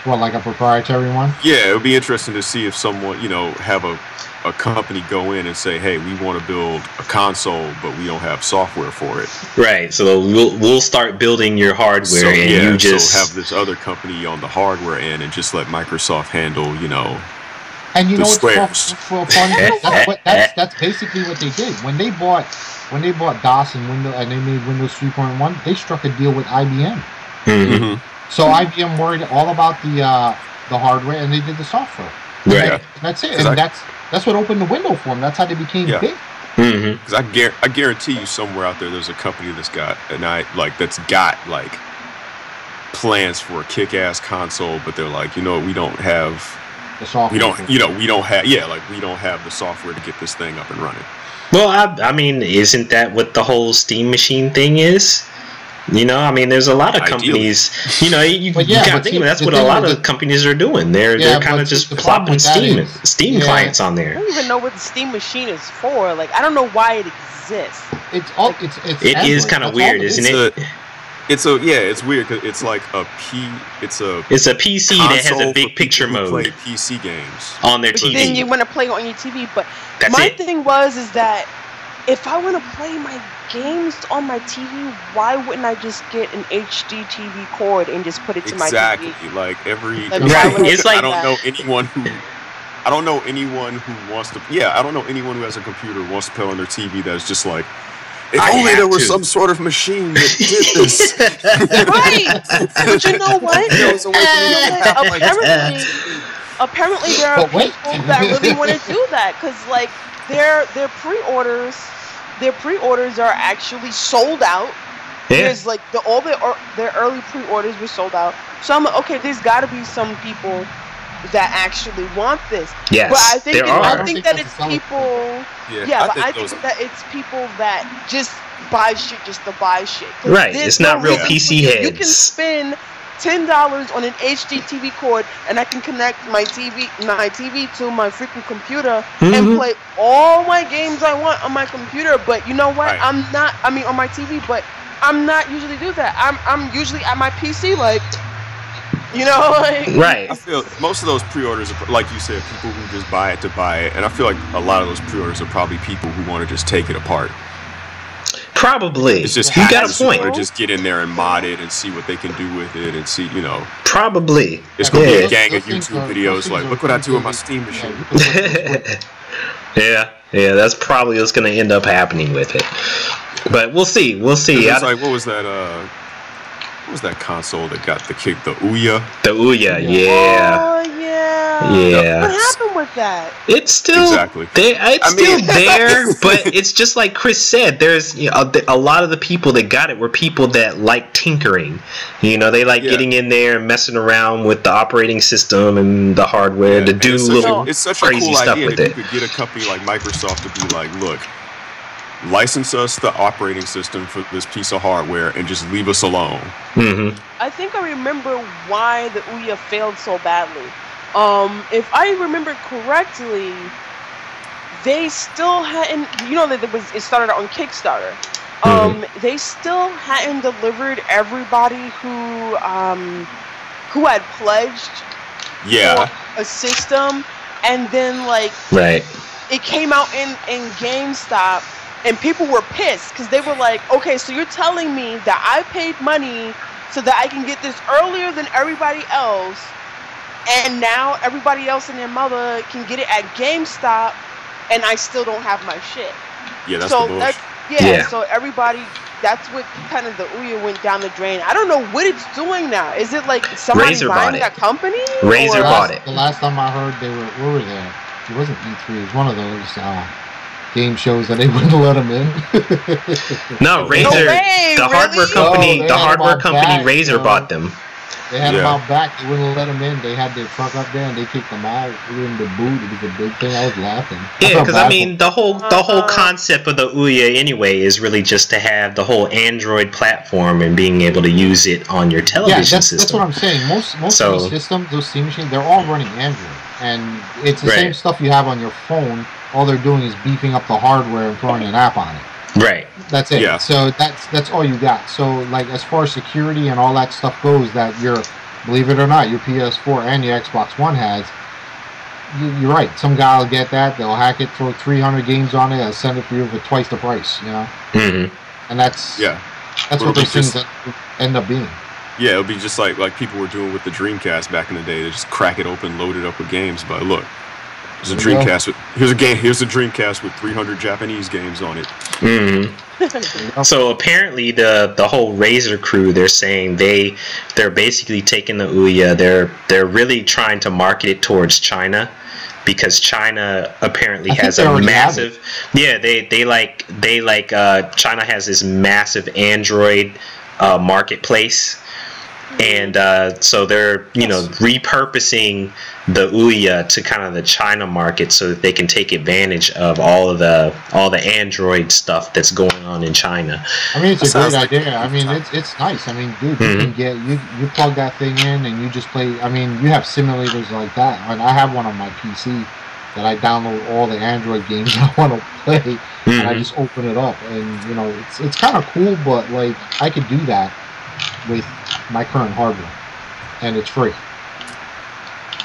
Well, like a proprietary one? Yeah, it would be interesting to see if someone, you know, have a company go in and say, hey, we want to build a console, but we don't have software for it. Right, so we'll start building your hardware, and you just have this other company on the hardware end and just let Microsoft handle, you know, and you know what's funny? That's basically what they did. When they bought DOS and Windows, and they made Windows 3.1, they struck a deal with IBM. So IBM worried all about the hardware, and they did the software. Right. That's it. And that's what opened the window for them. That's how they became big. Because I guarantee you, somewhere out there's a company that's got plans for a kick-ass console, but they're like, you know, we don't have the software. We don't have the software to get this thing up and running. Well, I mean, isn't that what the whole Steam Machine thing is? You know, I mean, there's a lot of companies. You know, you gotta think that's what a lot of companies are doing. They're kind of just plopping Steam clients on there. I don't even know what the Steam Machine is for. Like, I don't know why it exists. It is kind of weird, isn't it? It's weird because it's like it's a PC that has a big picture mode. Play PC games on their TV. Then you want to play on your TV, but my thing is that if I want to play my games on my TV, why wouldn't I just get an HD TV cord and just put it to my TV? Exactly. Like It's like I don't know anyone who wants to. Yeah, I don't know anyone who has a computer who wants to play on their TV that's just like, if only there was some sort of machine that did this. Right. But you know what? Apparently there are people that really want to do that, because like their pre-orders are actually sold out. There's like their early pre-orders were sold out. So I'm like, okay, there's got to be some people that actually want this. Yes, but I think that it's people that just buy shit just to buy shit. Right, it's not real PC heads. You can spend $10 on an HD TV cord, and I can connect my TV to my freaking computer and play all my games I want on my computer. But you know what? On my TV, but I'm not usually do that. I'm usually at my PC, like, you know, like, right. I feel most of those pre-orders are, like you said, people who just buy it to buy it, and I feel like a lot of those pre-orders are probably people who want to just take it apart. Probably. It's just you got a point. To just get in there and mod it and see what they can do with it and see, you know. Probably. It's gonna be a gang of YouTube videos like, look what I do with my Steam machine. Yeah, that's probably what's gonna end up happening with it. But we'll see. It's like, what was that console that got the kick? The Ouya? The Ouya, yeah. Oh, yeah. What happened with that? It's still there, but it's just like Chris said. There's a lot of the people that got it were people that like tinkering. You know, they like getting in there and messing around with the operating system and the hardware to do it's such crazy a cool stuff idea with that it. You could get a company like Microsoft to be like, look, license us the operating system for this piece of hardware and just leave us alone. I think I remember why the Ouya failed so badly. If I remember correctly, they still hadn't, you know, that it started on Kickstarter. They still hadn't delivered everybody who had pledged for a system, and then like it came out in GameStop, and people were pissed because they were like, okay, so you're telling me that I paid money so that I can get this earlier than everybody else, and now everybody else and their mother can get it at GameStop, and I still don't have my shit. Yeah, that's the bullshit. So everybody, that's what kind of the Ouya went down the drain. I don't know what it's doing now. Is it like somebody Razer buying that company? Razer bought it. The last time I heard, where were they? It wasn't E3. It was one of those game shows that they wouldn't let them in. No, Razer, the hardware company, Razer bought them. They had them out back. They wouldn't let them in. They had their truck up there, and they kicked them out. We were in the boot. It was a big thing. I was laughing. Yeah, because I mean, the whole concept of the Ouya anyway is really just to have the whole Android platform and being able to use it on your television system. That's what I'm saying. Most of these systems, those Steam machines, they're all running Android, and it's the same stuff you have on your phone. All they're doing is beefing up the hardware and throwing an app on it. Right. That's it. Yeah. So that's all you got. So like as far as security and all that stuff goes, that believe it or not, your PS4 and your Xbox One has, you're right. Some guy will get that. They'll hack it, throw 300 games on it, and send it for you for twice the price. You know. Mm-hmm. And that's what those things end up being. Yeah, it'll be just like people were doing with the Dreamcast back in the day. They just crack it open, load it up with games. But look. Here's a Dreamcast here's a Dreamcast with 300 Japanese games on it. So apparently the whole Razer crew, they're saying they're basically taking the Ouya, they're really trying to market it towards China, because China apparently has a massive China has this massive Android marketplace. And so they're repurposing the Ouya to kind of the China market so that they can take advantage of all the Android stuff that's going on in China. I mean, it's a great idea. I mean, it's nice. I mean, dude, you can you plug that thing in and you just play. I mean, you have simulators like that. And I have one on my PC that I download all the Android games I want to play, and I just open it up, and it's kind of cool. But like, I could do that with my current hardware, and it's free.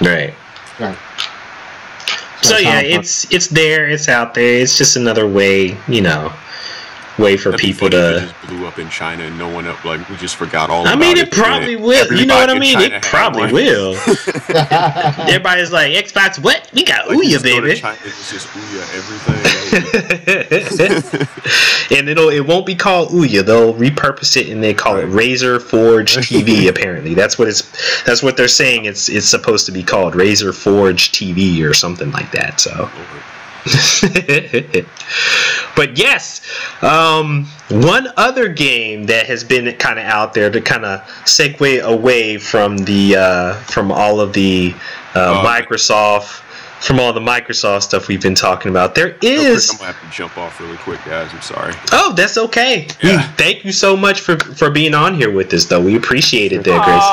Right. So yeah, it's there, it's out there. It's just another way, for people to. Just blew up in China, and no one else, like, we just forgot all about it. I mean, it probably will. You know what I mean? It probably will. Everybody's like, Xbox, what? We got Ouya, baby. China, it's just Ouya everything. And it won't be called Ouya. They'll repurpose it, and they call it Razer Forge TV. Apparently, that's what they're saying. It's supposed to be called Razer Forge TV or something like that. So. But yes, one other game that has been kind of out there to kind of segue away from all of the Microsoft. From all the Microsoft stuff we've been talking about, there is. I'm gonna have to jump off really quick, guys. I'm sorry. Oh, that's okay. Yeah. Thank you so much for being on here with us, though. We appreciate it, there, Chris.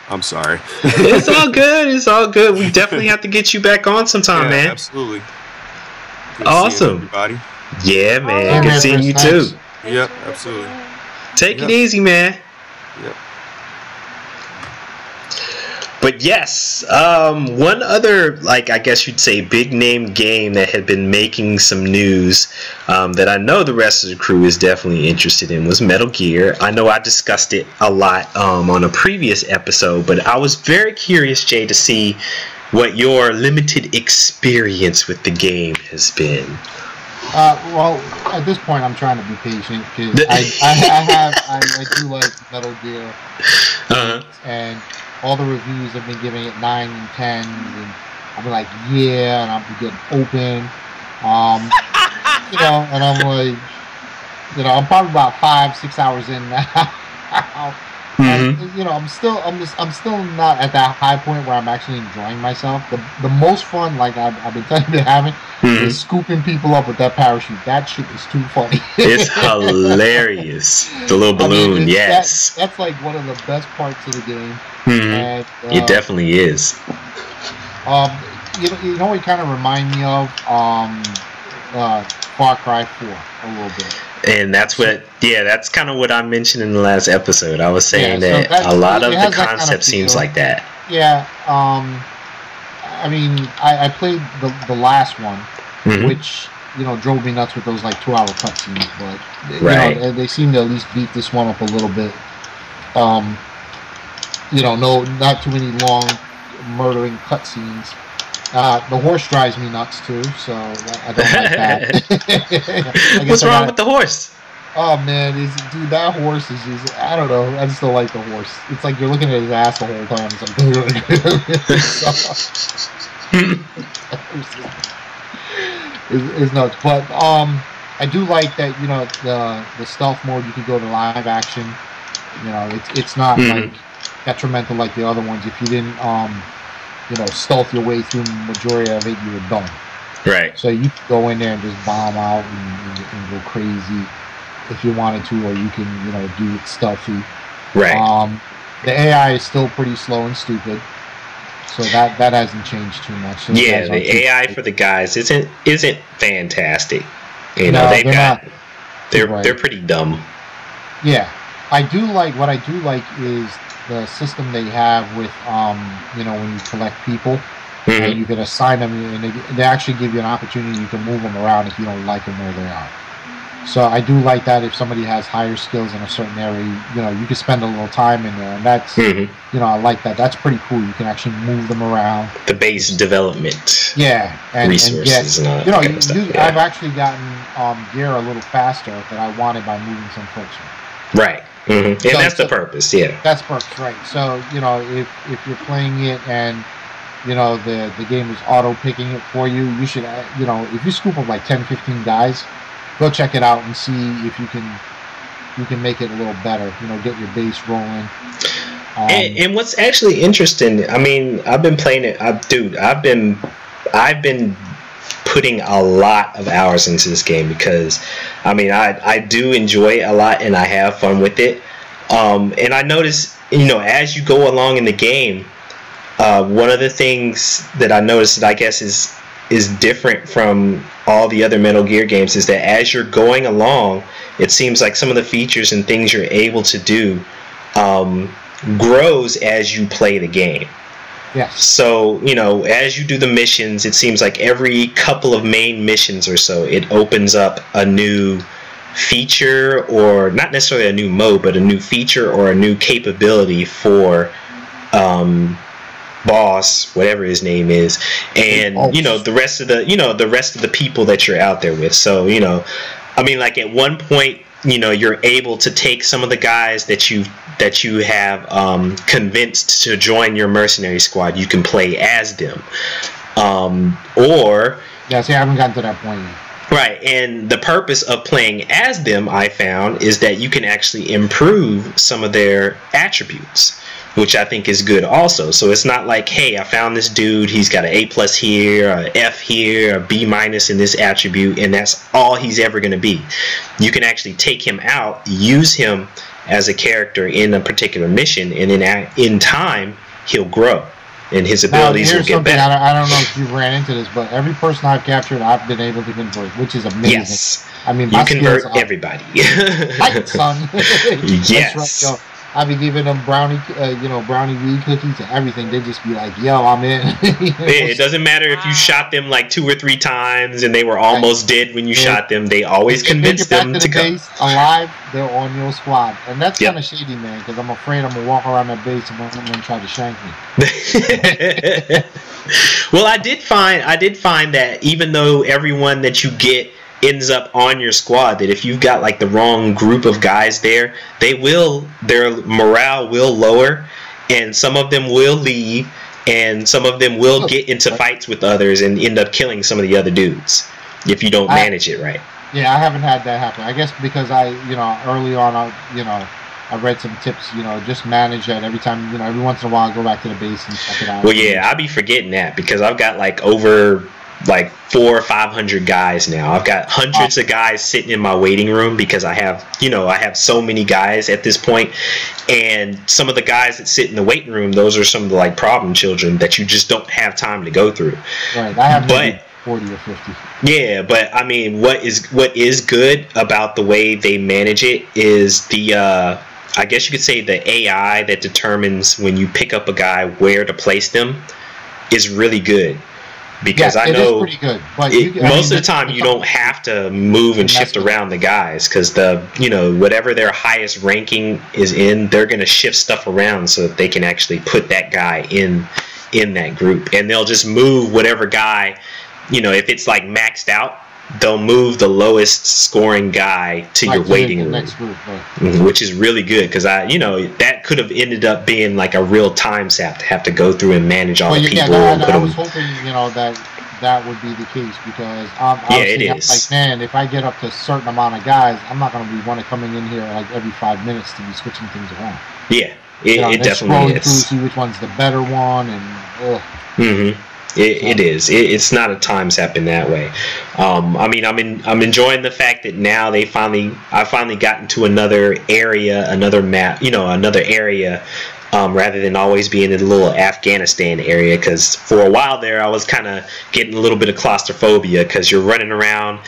I'm sorry. It's all good. It's all good. We definitely have to get you back on sometime, man. Absolutely. Good awesome, everybody. Yeah, man. Good seeing you too. Yep, absolutely. Take it easy, man. Yep. But yes, one other, like, I guess you'd say, big name game that had been making some news that I know the rest of the crew is definitely interested in was Metal Gear. I know I discussed it a lot on a previous episode, but I was very curious, Jay, to see what your limited experience with the game has been. Well, at this point, I'm trying to be patient because I do like Metal Gear, and all the reviews have been giving it 9 and 10s, and I'm like, yeah, and I'm getting open, and I'm like, I'm probably about 5-6 hours in now. And, I'm still not at that high point where I'm actually enjoying myself. The most fun, like I've been telling you, having is scooping people up with that parachute. That shit is too funny. It's hilarious. The little balloon, yes. That's like one of the best parts of the game. And, it definitely is. you know what it kind of remind me of? Far Cry 4 a little bit. And that's what, that's kind of what I mentioned in the last episode. I was saying Yeah, that a lot of the has that concept kind of seems feel. like that. Yeah. I mean, I played the last one, Mhm. which drove me nuts with those like 2-hour cutscenes, but Right. they seem to at least beat this one up a little bit. No, not too many long murdering cutscenes. The horse drives me nuts too, so I don't like that. I guess What's I wrong gotta- with the horse? Oh man, dude, that horse is just, I don't know, I just don't like the horse. It's like you're looking at his ass the whole time. It's nuts. But I do like that, the stealth mode, you can go to live action. It's not like detrimental like the other ones. If you didn't stealth your way through the majority of it, you were done. Right. So you can go in there and just bomb out and go crazy if you wanted to, or you can, do it stealthy. Right. The AI is still pretty slow and stupid, so that hasn't changed too much. Those Yeah, guys aren't the too AI stupid. for the guys isn't fantastic. No, They've they're got not. they're Right. pretty dumb. Yeah, what I do like is the system they have with when you collect people, Mhm. and you can assign them, and they actually give you an opportunity. You can move them around if you don't like them where they are. So I do like that. If somebody has higher skills in a certain area, you can spend a little time in there, and that's Mhm. I like that. That's pretty cool. You can actually move them around. The base development. Yeah, and Resources and all that kind of stuff, yeah. I've actually gotten gear a little faster that I wanted by moving some folks around. Right. And that's the purpose. Yeah. That's perks, right? So if you're playing it and the game is auto picking it for you, you should if you scoop up like 10, 15 guys, go check it out and see if you can make it a little better. Get your base rolling. And what's actually interesting, I mean, I've been playing it, I've been putting a lot of hours into this game because, I mean, I do enjoy it a lot and I have fun with it. And I notice, as you go along in the game, one of the things that I noticed that I guess is different from all the other Metal Gear games is that as you're going along, it seems like some of the features and things you're able to do grows as you play the game. Yes. So, as you do the missions, it seems like every couple of main missions or so, it opens up a new feature, or not necessarily a new mode, but a new feature or a new capability for boss, whatever his name is, and the rest of the people that you're out there with. So, I mean, like at one point, you're able to take some of the guys that you have convinced to join your mercenary squad. You can play as them, or I haven't gotten to that point yet. Right, and the purpose of playing as them, I found, is that you can actually improve some of their attributes, which I think is good also. So it's not like, hey, I found this dude, he's got an A+ here, a F here, a B- in this attribute, and that's all he's ever going to be. You can actually take him out, use him as a character in a particular mission, and in time, he'll grow. And his abilities will get better. I don't know if you ran into this, but every person I've captured, I've been able to convert, which is amazing. Yes. I mean, you convert everybody. Right, son. Yes. That's right, yo. I'd be giving them brownie weed cookies and everything. They'd just be like, "Yo, I'm in." It doesn't matter if you shot them like 2 or 3 times and they were almost dead when you shot them. They always convinced them to come alive. They're on your squad, and that's kind of shady, man. Because I'm afraid I'm gonna walk around that base and someone's gonna try to shank me. Well, I did find that even though everyone that you get ends up on your squad, that if you've got like the wrong group of guys there, their morale will lower, and some of them will leave, and some of them will get into fights with others and end up killing some of the other dudes if you don't manage it right. Yeah, I haven't had that happen. I guess because early on, I read some tips, just manage that every once in a while I go back to the base and check it out. Well, yeah, I'll be forgetting that because I've got like over like 400 or 500 guys now. I've got hundreds of guys sitting in my waiting room because I have, I have so many guys at this point. And some of the guys that sit in the waiting room, those are some of the like problem children that you just don't have time to go through. Right. I have maybe 40 or 50. Yeah, but I mean, what is good about the way they manage it is the I guess you could say the AI that determines when you pick up a guy where to place them is really good. Because I know pretty good, but most of the time you don't have to move and shift around the guys because whatever their highest ranking is in, they're going to shift stuff around so that they can actually put that guy in that group, and they'll just move whatever guy, if it's like maxed out, they'll move the lowest scoring guy to your waiting room, next group, right. Which is really good because that could have ended up being like a real time sap to have to go through and manage all the people. I was hoping that would be the case because it is. Like, man, if I get up to a certain amount of guys, I'm not going to be coming in here like every 5 minutes to be switching things around. Yeah, it definitely is. Through, see which one's the better one, and It is. It's not a time sap in that way. I mean, I'm enjoying the fact that now I finally got into another area, another map, another area, rather than always being in the little Afghanistan area. Because for a while there, I was kind of getting a little bit of claustrophobia because you're running around,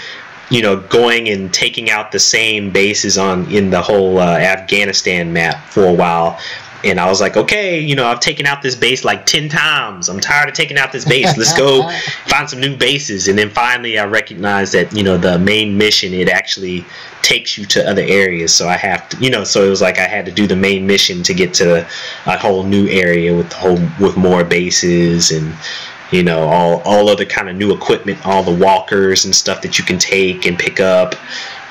going and taking out the same bases in the whole Afghanistan map for a while. And I was like, okay, I've taken out this base like 10 times. I'm tired of taking out this base. Let's go find some new bases. And then finally I recognized that, the main mission, it actually takes you to other areas. So I have to, so it was like I had to do the main mission to get to a whole new area with more bases and, all other kind of new equipment, all the walkers and stuff that you can take and pick up.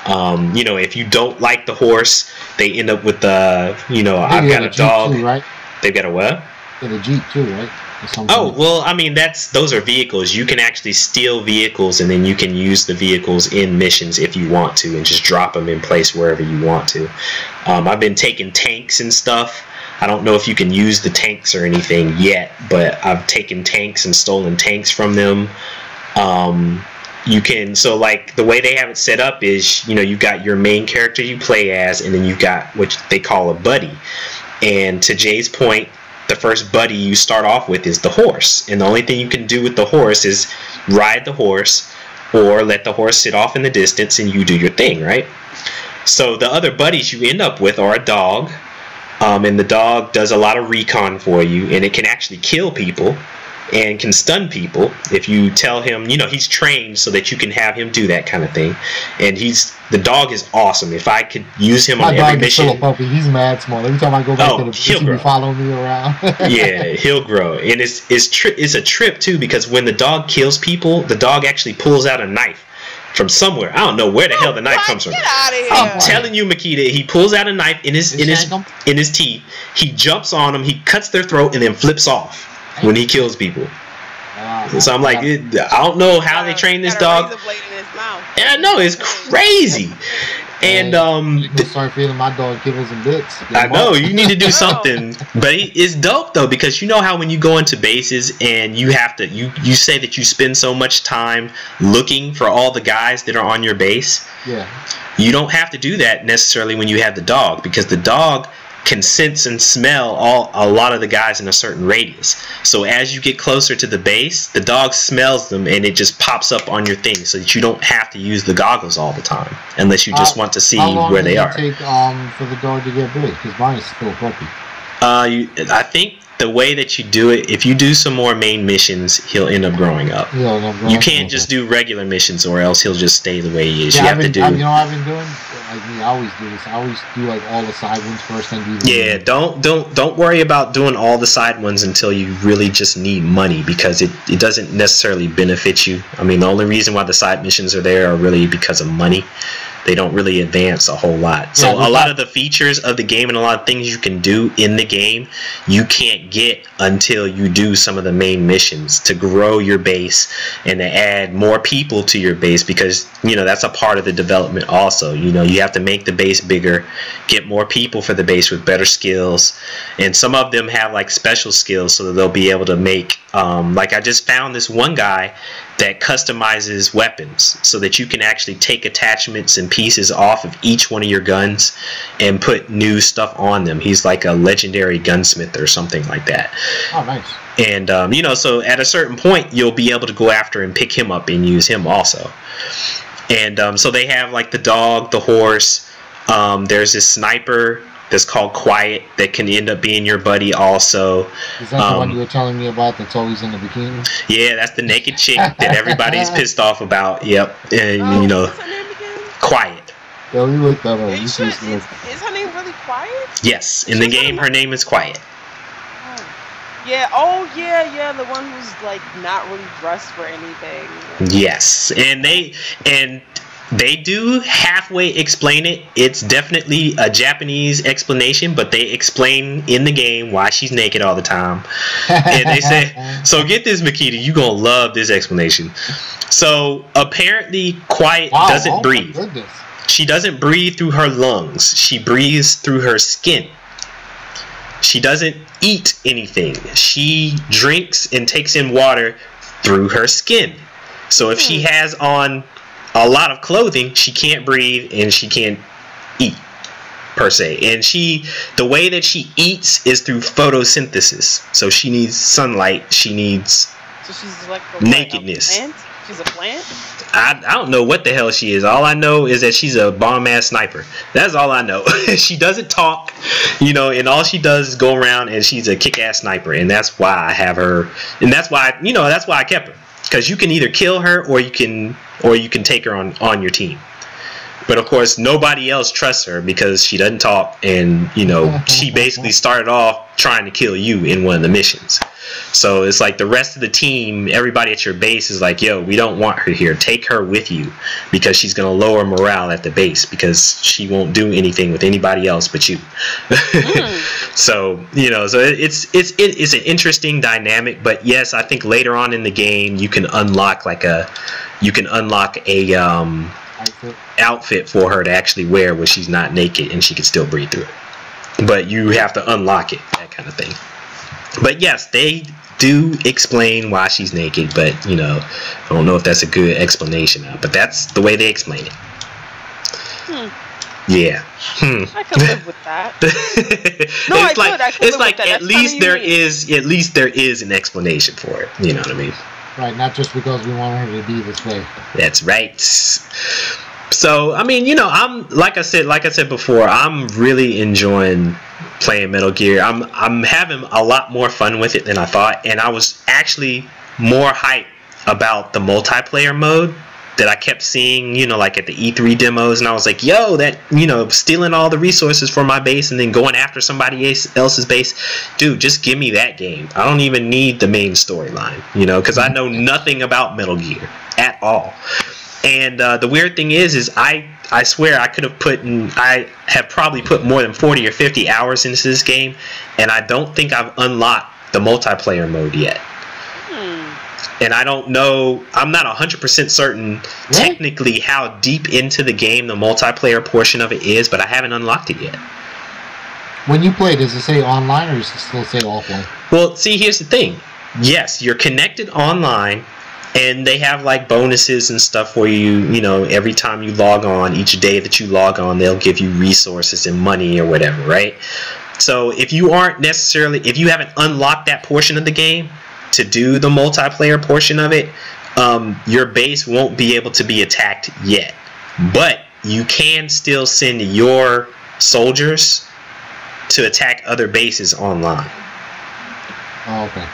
If you don't like the horse, they end up with the, I've got a dog. Too, right? They've got a what? And a Jeep too, right? Oh, well, I mean, those are vehicles. You can actually steal vehicles, and then you can use the vehicles in missions if you want to, and just drop them in place wherever you want to. I've been taking tanks and stuff. I don't know if you can use the tanks or anything yet, but I've taken tanks and stolen tanks from them. You can, so like the way they have it set up is, you've got your main character you play as, and then you've got what they call a buddy. And to Jay's point, the first buddy you start off with is the horse. And the only thing you can do with the horse is ride the horse or let the horse sit off in the distance and you do your thing, right? So the other buddies you end up with are a dog. And the dog does a lot of recon for you, and it can actually kill people and can stun people if you tell him, he's trained so that you can have him do that kind of thing. And the dog is awesome. If I could use him on every mission. My dog is he's mad small. Every time I go back to the mission, he follow me around. Yeah, he'll grow. And it's a trip too, because when the dog kills people, the dog actually pulls out a knife from somewhere. I don't know where the hell the knife comes from. Get out of here. I'm telling you, Makita, he pulls out a knife in his teeth. He jumps on them, he cuts their throat, and then flips off when he kills people. So I'm like, I don't know how they train this dog. And I know, it's crazy. And start feeding my dog kibbles and bits. I know, you need to do something. But it's dope though, because you know how when you go into bases and you have to, you say that you spend so much time looking for all the guys that are on your base. Yeah. You don't have to do that necessarily when you have the dog, because the dog can sense and smell a lot of the guys in a certain radius. So as you get closer to the base, the dog smells them and it just pops up on your thing, so that you don't have to use the goggles all the time unless you just want to see where they are. How long does it take for the dog to get big? Because mine is still a puppy. I think the way that you do it, if you do some more main missions, he'll end up growing up. You can't just do regular missions, or else he'll just stay the way he is. Yeah, you have to do. I've been doing. Like me, I always do this. I always do like all the side ones first, and do. Yeah, don't worry about doing all the side ones until you really just need money, because it doesn't necessarily benefit you. I mean, the only reason why the side missions are there are really because of money. They don't really advance a whole lot. So a lot of the features of the game and a lot of things you can do in the game, you can't get until you do some of the main missions to grow your base and to add more people to your base, because that's a part of the development also. You have to make the base bigger, get more people for the base with better skills, and some of them have like special skills so that they'll be able to make like I just found this one guy that customizes weapons so that you can actually take attachments and pieces off of each one of your guns and put new stuff on them. He's like a legendary gunsmith or something like that. Oh, nice. And you know, so at a certain point you'll be able to go after and pick him up and use him also. And so they have like the dog, the horse, there's this sniper that's called Quiet that can end up being your buddy also. Is that the one you were telling me about that's always in the bikini? Yeah, that's the naked chick that everybody's pissed off about. Yep. And you know, what's her name again? Quiet. Yeah, we looked that up. Is her name really Quiet? Yes, in the game her name is Quiet. Yeah, oh yeah, the one who's like not really dressed for anything. Yes, and they do halfway explain it. It's definitely a Japanese explanation, but they explain in the game why she's naked all the time. And they say, so get this, Makita, you gonna love this explanation. So apparently Quiet doesn't breathe. She doesn't breathe through her lungs. She breathes through her skin. She doesn't eat anything. She drinks and takes in water through her skin. So if she has on a lot of clothing, she can't breathe and she can't eat per se. And the way that she eats is through photosynthesis. So she needs sunlight. She needs nakedness. She's a plant? I don't know what the hell she is. All I know is that she's a bomb-ass sniper. That's all I know. She doesn't talk, you know, and all she does is go around, and she's a kick-ass sniper. And that's why I have her. And that's why, you know, that's why I kept her. Because you can either kill her or you can take her on your team. But of course, nobody else trusts her because she doesn't talk, and you know, she basically started off trying to kill you in one of the missions. So it's like the rest of the team, everybody at your base is like, yo, we don't want her here. Take her with you because she's going to lower morale at the base because she won't do anything with anybody else but you. So, you know, so it's an interesting dynamic. But yes, I think later on in the game you can unlock a outfit for her to actually wear where she's not naked and she can still breathe through it. But you have to unlock it, that kind of thing. But yes, they do explain why she's naked, but you know, I don't know if that's a good explanation but that's the way they explain it. Yeah. I could live with that. No, it's like at least there is an explanation for it. You know what I mean? Right, not just because we want her to be this way. That's right. So, I mean, you know, I'm like I said before, I'm really enjoying playing Metal Gear. I'm having a lot more fun with it than I thought, and I was actually more hyped about the multiplayer mode that I kept seeing, you know, like at the E3 demos, and I was like, yo, that, you know, stealing all the resources for my base and then going after somebody else's base, dude, just give me that game. I don't even need the main storyline, you know, because I know nothing about Metal Gear at all. And the weird thing is I swear I have probably put more than 40 or 50 hours into this game, and I don't think I've unlocked the multiplayer mode yet. And I don't know, I'm not 100% certain technically how deep into the game the multiplayer portion of it is, but I haven't unlocked it yet. When you play, does it say online or does it still say offline? Well, see, here's the thing. Yes, you're connected online, and they have like bonuses and stuff for you, you know, every time you log on, each day that you log on, they'll give you resources and money or whatever, right? So if you haven't unlocked that portion of the game to do the multiplayer portion of it, your base won't be able to be attacked yet. But you can still send your soldiers to attack other bases online. Oh, okay.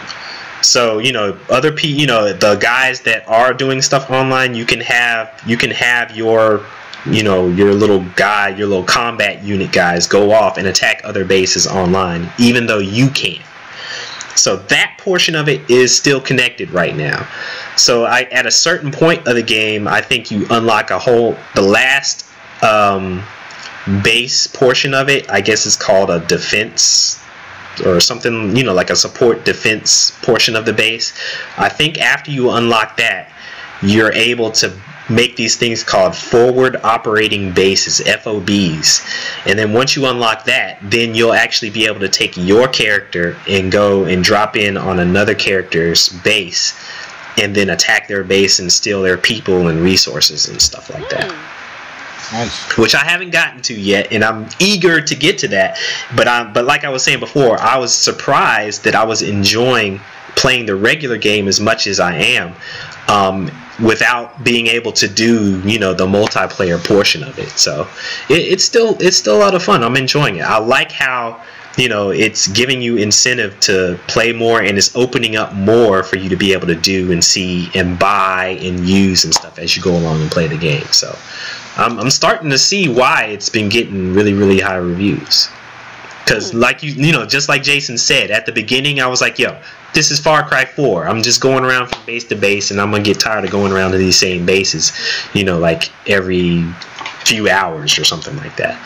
So, you know, the guys that are doing stuff online, you can have your, you know, your little combat unit guys go off and attack other bases online, even though you can't. So that portion of it is still connected right now. So at a certain point of the game, I think you unlock the last base portion of it. I guess it's called a defense or something, you know, like a support defense portion of the base. I think after you unlock that, you're able to make these things called forward operating bases, FOBs. And then once you unlock that, then you'll actually be able to take your character and go and drop in on another character's base and then attack their base and steal their people and resources and stuff like that. Nice. Which I haven't gotten to yet, and I'm eager to get to that. But like I was saying before, I was surprised that I was enjoying playing the regular game as much as I am, without being able to do, you know, the multiplayer portion of it. So it's still a lot of fun. I'm enjoying it. I like how, you know, it's giving you incentive to play more, and it's opening up more for you to be able to do and see and buy and use and stuff as you go along and play the game. So I'm starting to see why it's been getting really, really high reviews. Because like you know, just like Jason said at the beginning, I was like, yo, this is Far Cry 4. I'm just going around from base to base, and I'm gonna get tired of going around to these same bases, you know, like every few hours or something like that.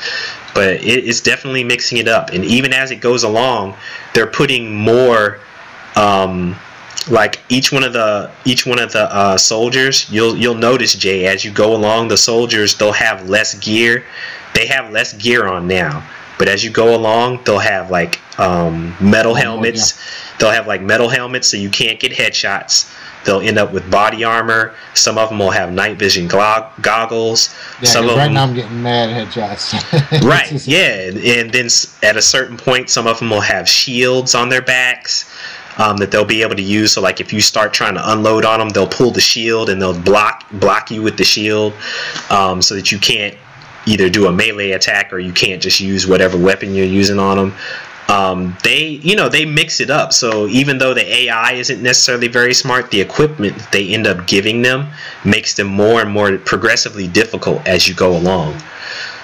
But it's definitely mixing it up, and even as it goes along, they're putting more, like each one of the soldiers. You'll notice, Jay, as you go along, the soldiers, they'll have less gear. They have less gear on now, but as you go along, they'll have like metal helmets. Yeah. They'll have like metal helmets, so you can't get headshots. They'll end up with body armor. Some of them will have night vision goggles. Yeah, some of right them, now I'm getting mad headshots. Right, yeah. And then at a certain point, some of them will have shields on their backs that they'll be able to use. So like if you start trying to unload on them, they'll pull the shield and they'll block you with the shield, so that you can't either do a melee attack or you can't just use whatever weapon you're using on them. They mix it up, so even though the AI isn't necessarily very smart, the equipment that they end up giving them makes them more and more progressively difficult as you go along.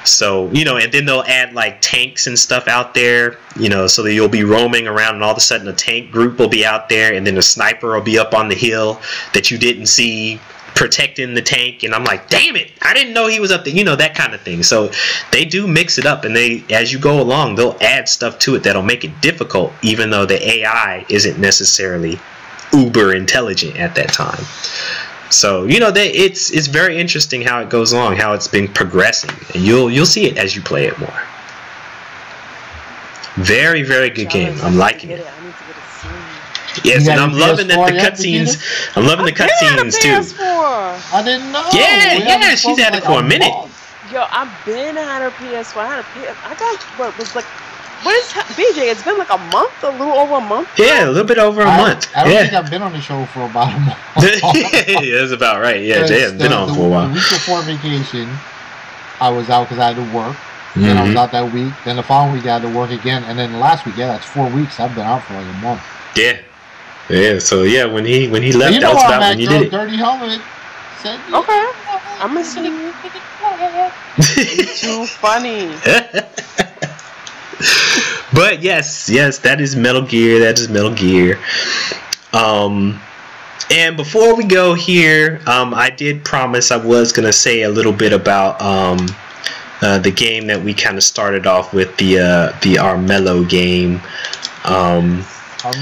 So, you know, and then they'll add like tanks and stuff out there, you know, so that you'll be roaming around and all of a sudden a tank group will be out there, and then a sniper will be up on the hill that you didn't see protecting the tank, and I'm like, damn it, I didn't know he was up there, you know, that kind of thing. So they do mix it up, and they, as you go along, they'll add stuff to it that'll make it difficult, even though the AI isn't necessarily uber intelligent at that time. So, you know, it's very interesting how it goes along, how it's been progressing, and you'll see it as you play it more. Very, very good game. I'm liking it. Yes, and I'm loving that the cutscenes. I'm loving the cutscenes too. I didn't know. Yeah, she's had it for a minute. Yo, I've been had her PS4. I got what is BJ? It's been like a month, a little over a month. Yeah, a little bit over a month. I don't think I've been on the show for about a month. Yeah, that's about right. Yeah, Jay has been on for a while. The week before vacation, I was out because I had to work. Then I was out that week. Then the following week I had to work again, and then last week, that's 4 weeks. I've been out for like a month. Yeah. Yeah, so yeah, when he left, that was about when you did it. Dirty helmet. Okay, I'm gonna see you. It's too funny. But yes, that is Metal Gear. That is Metal Gear. And before we go here, I did promise I was gonna say a little bit about the game that we kind of started off with, the Armello game.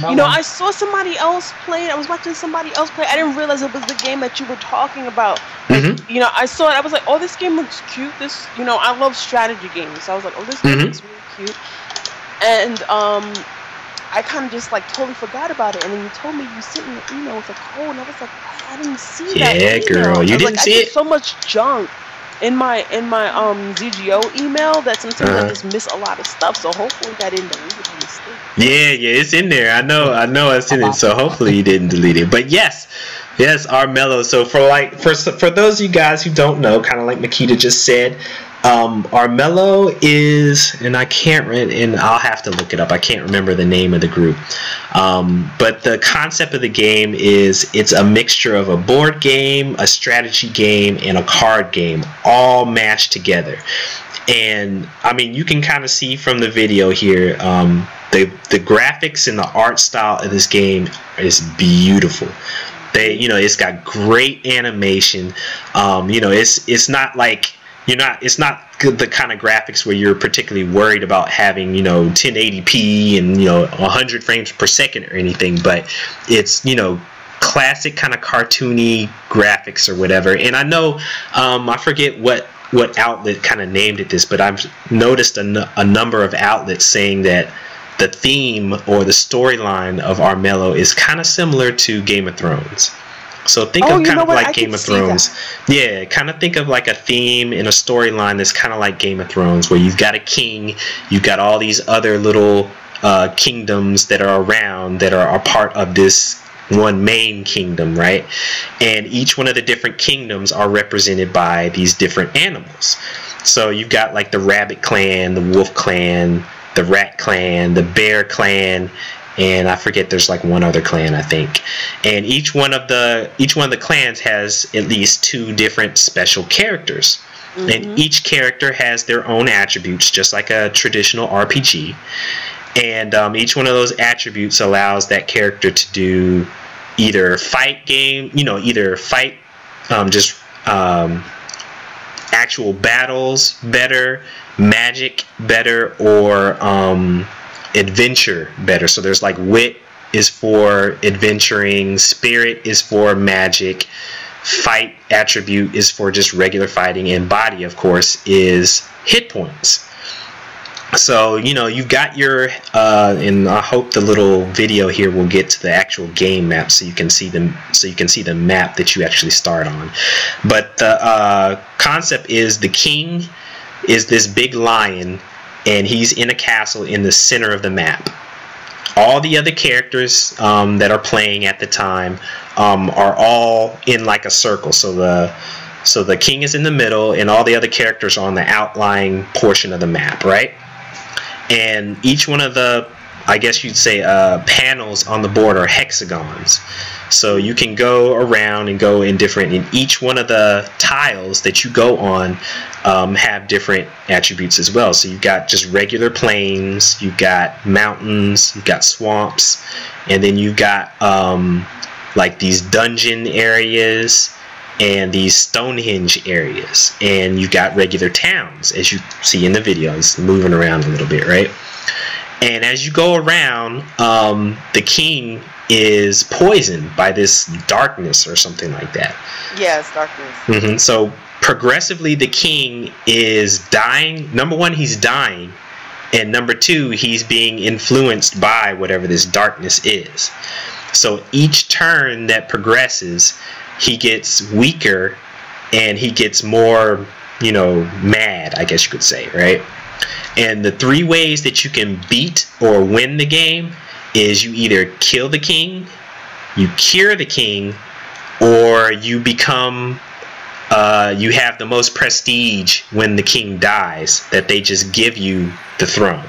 You know, I saw somebody else play it. I was watching somebody else play. I didn't realize it was the game that you were talking about. Like, you know, I saw it. I was like, oh, this game looks cute. This, you know, I love strategy games. So I was like, oh, this game looks really cute. And I kind of just like totally forgot about it. And then you told me you sent me an email with a code, and I was like, I didn't see that. Yeah, girl, you didn't see it. So much junk in my ZGO email that sometimes I just miss a lot of stuff. So hopefully that didn't delete it by mistake. Yeah, it's in there. I know it's in it. So hopefully you didn't delete it. But yes, Armello. So for those of you guys who don't know, kind of like Makita just said, Armello is, and I'll have to look it up. I can't remember the name of the group. But the concept of the game is it's a mixture of a board game, a strategy game, and a card game, all mashed together. And I mean, you can kind of see from the video here, the graphics and the art style of this game is beautiful. It's got great animation. It's not like it's not the kind of graphics where you're particularly worried about having 1080p and 100 frames per second or anything, but it's classic kind of cartoony graphics or whatever. And I know I forget what outlet kind of named it this, but I've noticed a number of outlets saying that the theme or the storyline of Armello is kind of similar to Game of Thrones. So think of kind of like Game of Thrones. Yeah, kind of think of like a theme in a storyline that's kind of like Game of Thrones, where you've got a king, you've got all these other little kingdoms that are around that are a part of this one main kingdom, right? And each one of the different kingdoms are represented by these different animals. So you've got like the rabbit clan, the wolf clan, the rat clan, the bear clan, and I forget, there's like one other clan, I think. And each one of the clans has at least 2 different special characters. And each character has their own attributes, just like a traditional RPG. And each one of those attributes allows that character to do either fight game, either fight actual battles better, magic better, or adventure better. So there's like wit is for adventuring, spirit is for magic, fight attribute is for just regular fighting, and body, of course, is hit points. So you've got your and I hope the little video here will get to the actual game map so you can see them, so you can see the map that you actually start on. But the concept is the king is this big lion, and he's in a castle in the center of the map. All the other characters that are playing at the time are all in like a circle. So the king is in the middle, and all the other characters are on the outlying portion of the map, right? And each one of the, I guess you'd say, panels on the board are hexagons. So you can go around and go in different, and each one of the tiles that you go on have different attributes as well. So you've got just regular plains, you've got mountains, you've got swamps, and then you've got like these dungeon areas and these Stonehenge areas, and you've got regular towns, as you see in the video. It's moving around a little bit, right? And as you go around, the king is poisoned by this darkness or something like that. Yes, darkness. So progressively the king is dying. Number one, he's dying, and number two, he's being influenced by whatever this darkness is. So each turn that progresses, he gets weaker and he gets more, mad, I guess you could say, right? And the 3 ways that you can beat or win the game is you either kill the king, you cure the king, or you become, you have the most prestige when the king dies, that they just give you the throne.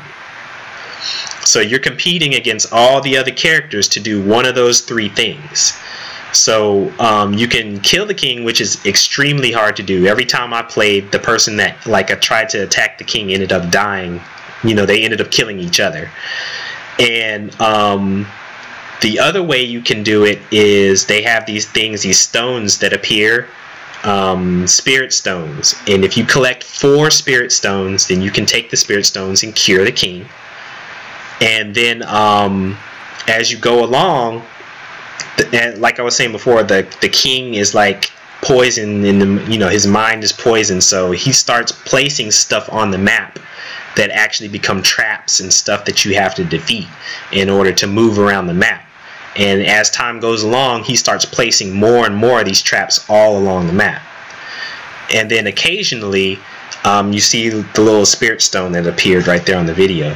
So you're competing against all the other characters to do one of those 3 things. So you can kill the king, which is extremely hard to do. Every time I played, the person that I tried to attack the king ended up dying. They ended up killing each other. And the other way you can do it is they have these things, these stones that appear, spirit stones. And if you collect 4 spirit stones, then you can take the spirit stones and cure the king. And then as you go along, and like I was saying before, the king is like poisoned, and his mind is poisoned, so he starts placing stuff on the map that actually become traps and stuff that you have to defeat in order to move around the map. And as time goes along, he starts placing more and more of these traps all along the map. And then occasionally you see the little spirit stone that appeared right there on the video.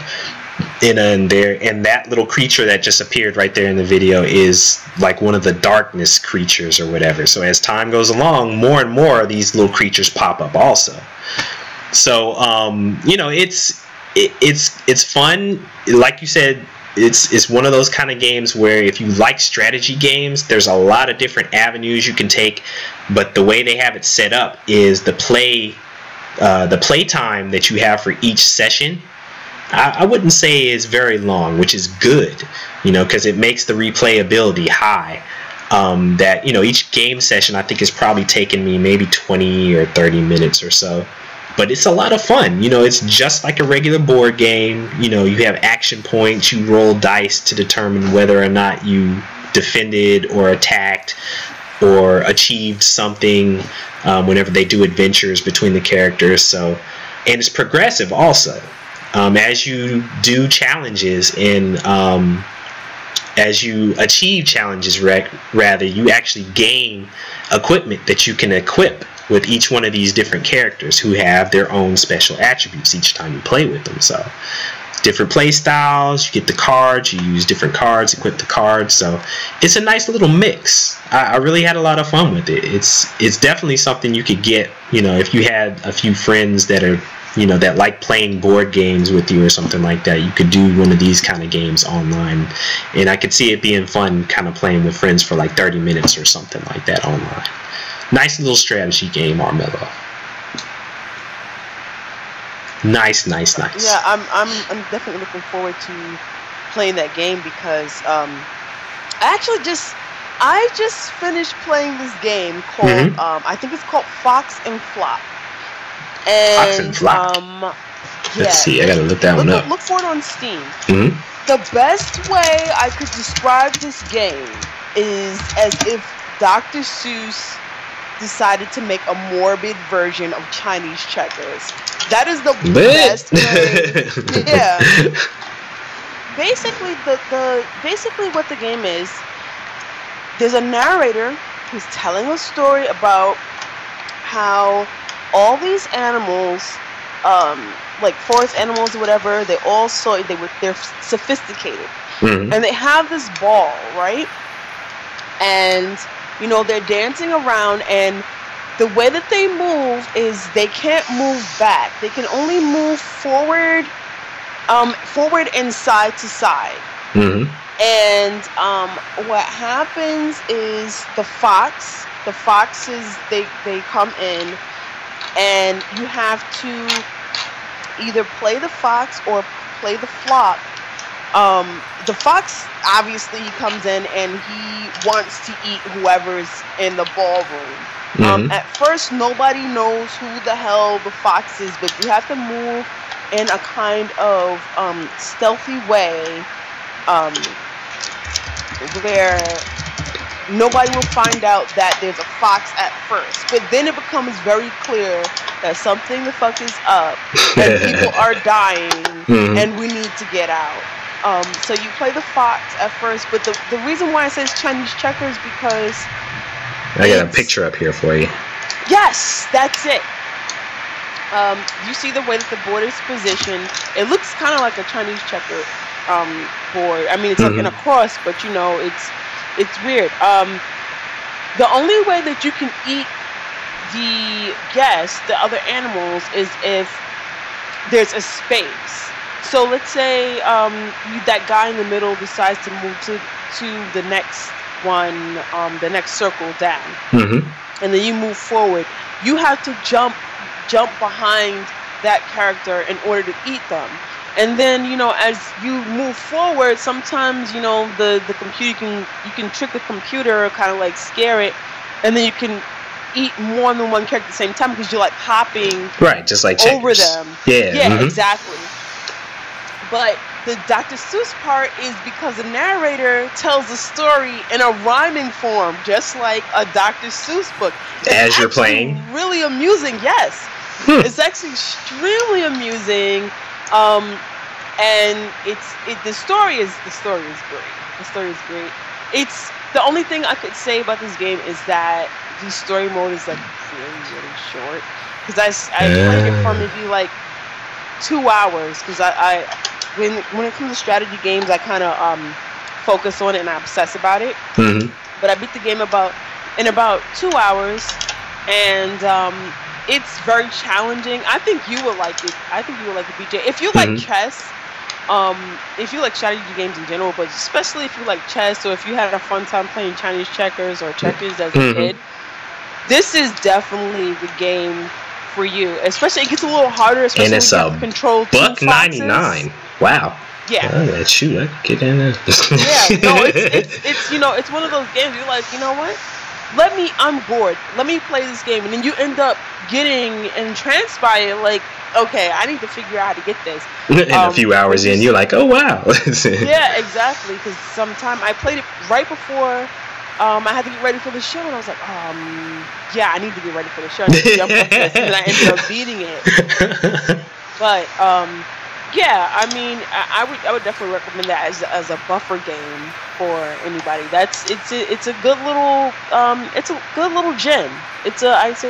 And that little creature that just appeared right there in the video is like one of the darkness creatures or whatever. So as time goes along, more and more of these little creatures pop up also. So it's fun. Like you said, it's one of those kind of games where if you like strategy games, there's a lot of different avenues you can take. But the way they have it set up is the play time that you have for each session, I wouldn't say is very long, which is good, because it makes the replayability high. That each game session I think is probably taking me maybe 20 or 30 minutes or so, but it's a lot of fun. It's just like a regular board game. You have action points, you roll dice to determine whether or not you defended or attacked or achieved something whenever they do adventures between the characters. So, and it's progressive also. As you do challenges and as you achieve challenges, rather, you actually gain equipment that you can equip with each one of these different characters who have their own special attributes each time you play with them. So different play styles, you get the cards, you use different cards, equip the cards. So it's a nice little mix. I really had a lot of fun with it. It's definitely something you could get, you know, if you had a few friends that are, you know, that like playing board games with you or something like that. You could do one of these kind of games online, and I could see it being fun kind of playing with friends for like 30 minutes or something like that online. Nice little strategy game, Armello. Nice. Yeah, I'm definitely looking forward to playing that game because I just finished playing this game called I think it's called Fox and Flop. And, Fox and Flop. Let's see, I gotta look that one up. Look for it on Steam. The best way I could describe this game is as if Dr. Seuss decided to make a morbid version of Chinese checkers. That is the best way. Yeah. Basically what the game is, there's a narrator who's telling a story about how all these animals, like forest animals or whatever, they're sophisticated. And they have this ball, right? And you know, they're dancing around, and the way that they move is they can't move back. They can only move forward and side to side. And what happens is the foxes, they come in, and you have to either play the fox or play the flop. The fox, obviously, he comes in and he wants to eat whoever's in the ballroom. At first, nobody knows who the hell the fox is, but you have to move in a kind of stealthy way where nobody will find out that there's a fox at first. But then it becomes very clear that something the fuck is up, and people are dying, and we need to get out. So you play the fox at first, but the reason why I say it's Chinese checkers because I got a picture up here for you. Yes, that's it. You see the way that the board is positioned. It looks kind of like a Chinese checker board. I mean, it's like in a cross, but you know, it's weird. The only way that you can eat the other animals, is if there's a space. So let's say that guy in the middle decides to move to the next one, the next circle down, and then you move forward. You have to jump behind that character in order to eat them. And then, you know, as you move forward, sometimes, you know, the computer you can trick the computer, kind of like scare it, and then you can eat more than one character at the same time because you're like hopping just like checkers. Over them. Yeah, exactly. But the Dr. Seuss part is because the narrator tells the story in a rhyming form, just like a Dr. Seuss book. As you're playing? Really amusing, yes. It's actually extremely amusing. And the story is great. The story is great. It's the only thing I could say about this game is that the story mode is like really short. Because I played it for maybe like 2 hours. Because when it comes to strategy games, I kind of focus on it and I obsess about it. But I beat the game in about 2 hours, and it's very challenging. I think you would like it. I think you would like it, BJ. If you like chess, if you like strategy games in general, but especially if you like chess, or if you had a fun time playing Chinese checkers or checkers as a kid, this is definitely the game for you. Especially, it gets a little harder, especially when you have to control $1.99. Wow. Yeah. Shoot, I could get in there. Yeah. No, it's you know, it's one of those games you're like, you know what? I'm bored. Let me play this game, and then you end up getting entranced by it. Like, okay, I need to figure out how to get this. And a few hours in, you're like, oh wow. Yeah, exactly. Because I played it right before I had to get ready for the show, and I was like, yeah, I need to get ready for the show. I need to jump up this, and I ended up beating it. But Yeah, I mean, I would definitely recommend that as a buffer game for anybody. It's a good little gem. I'd say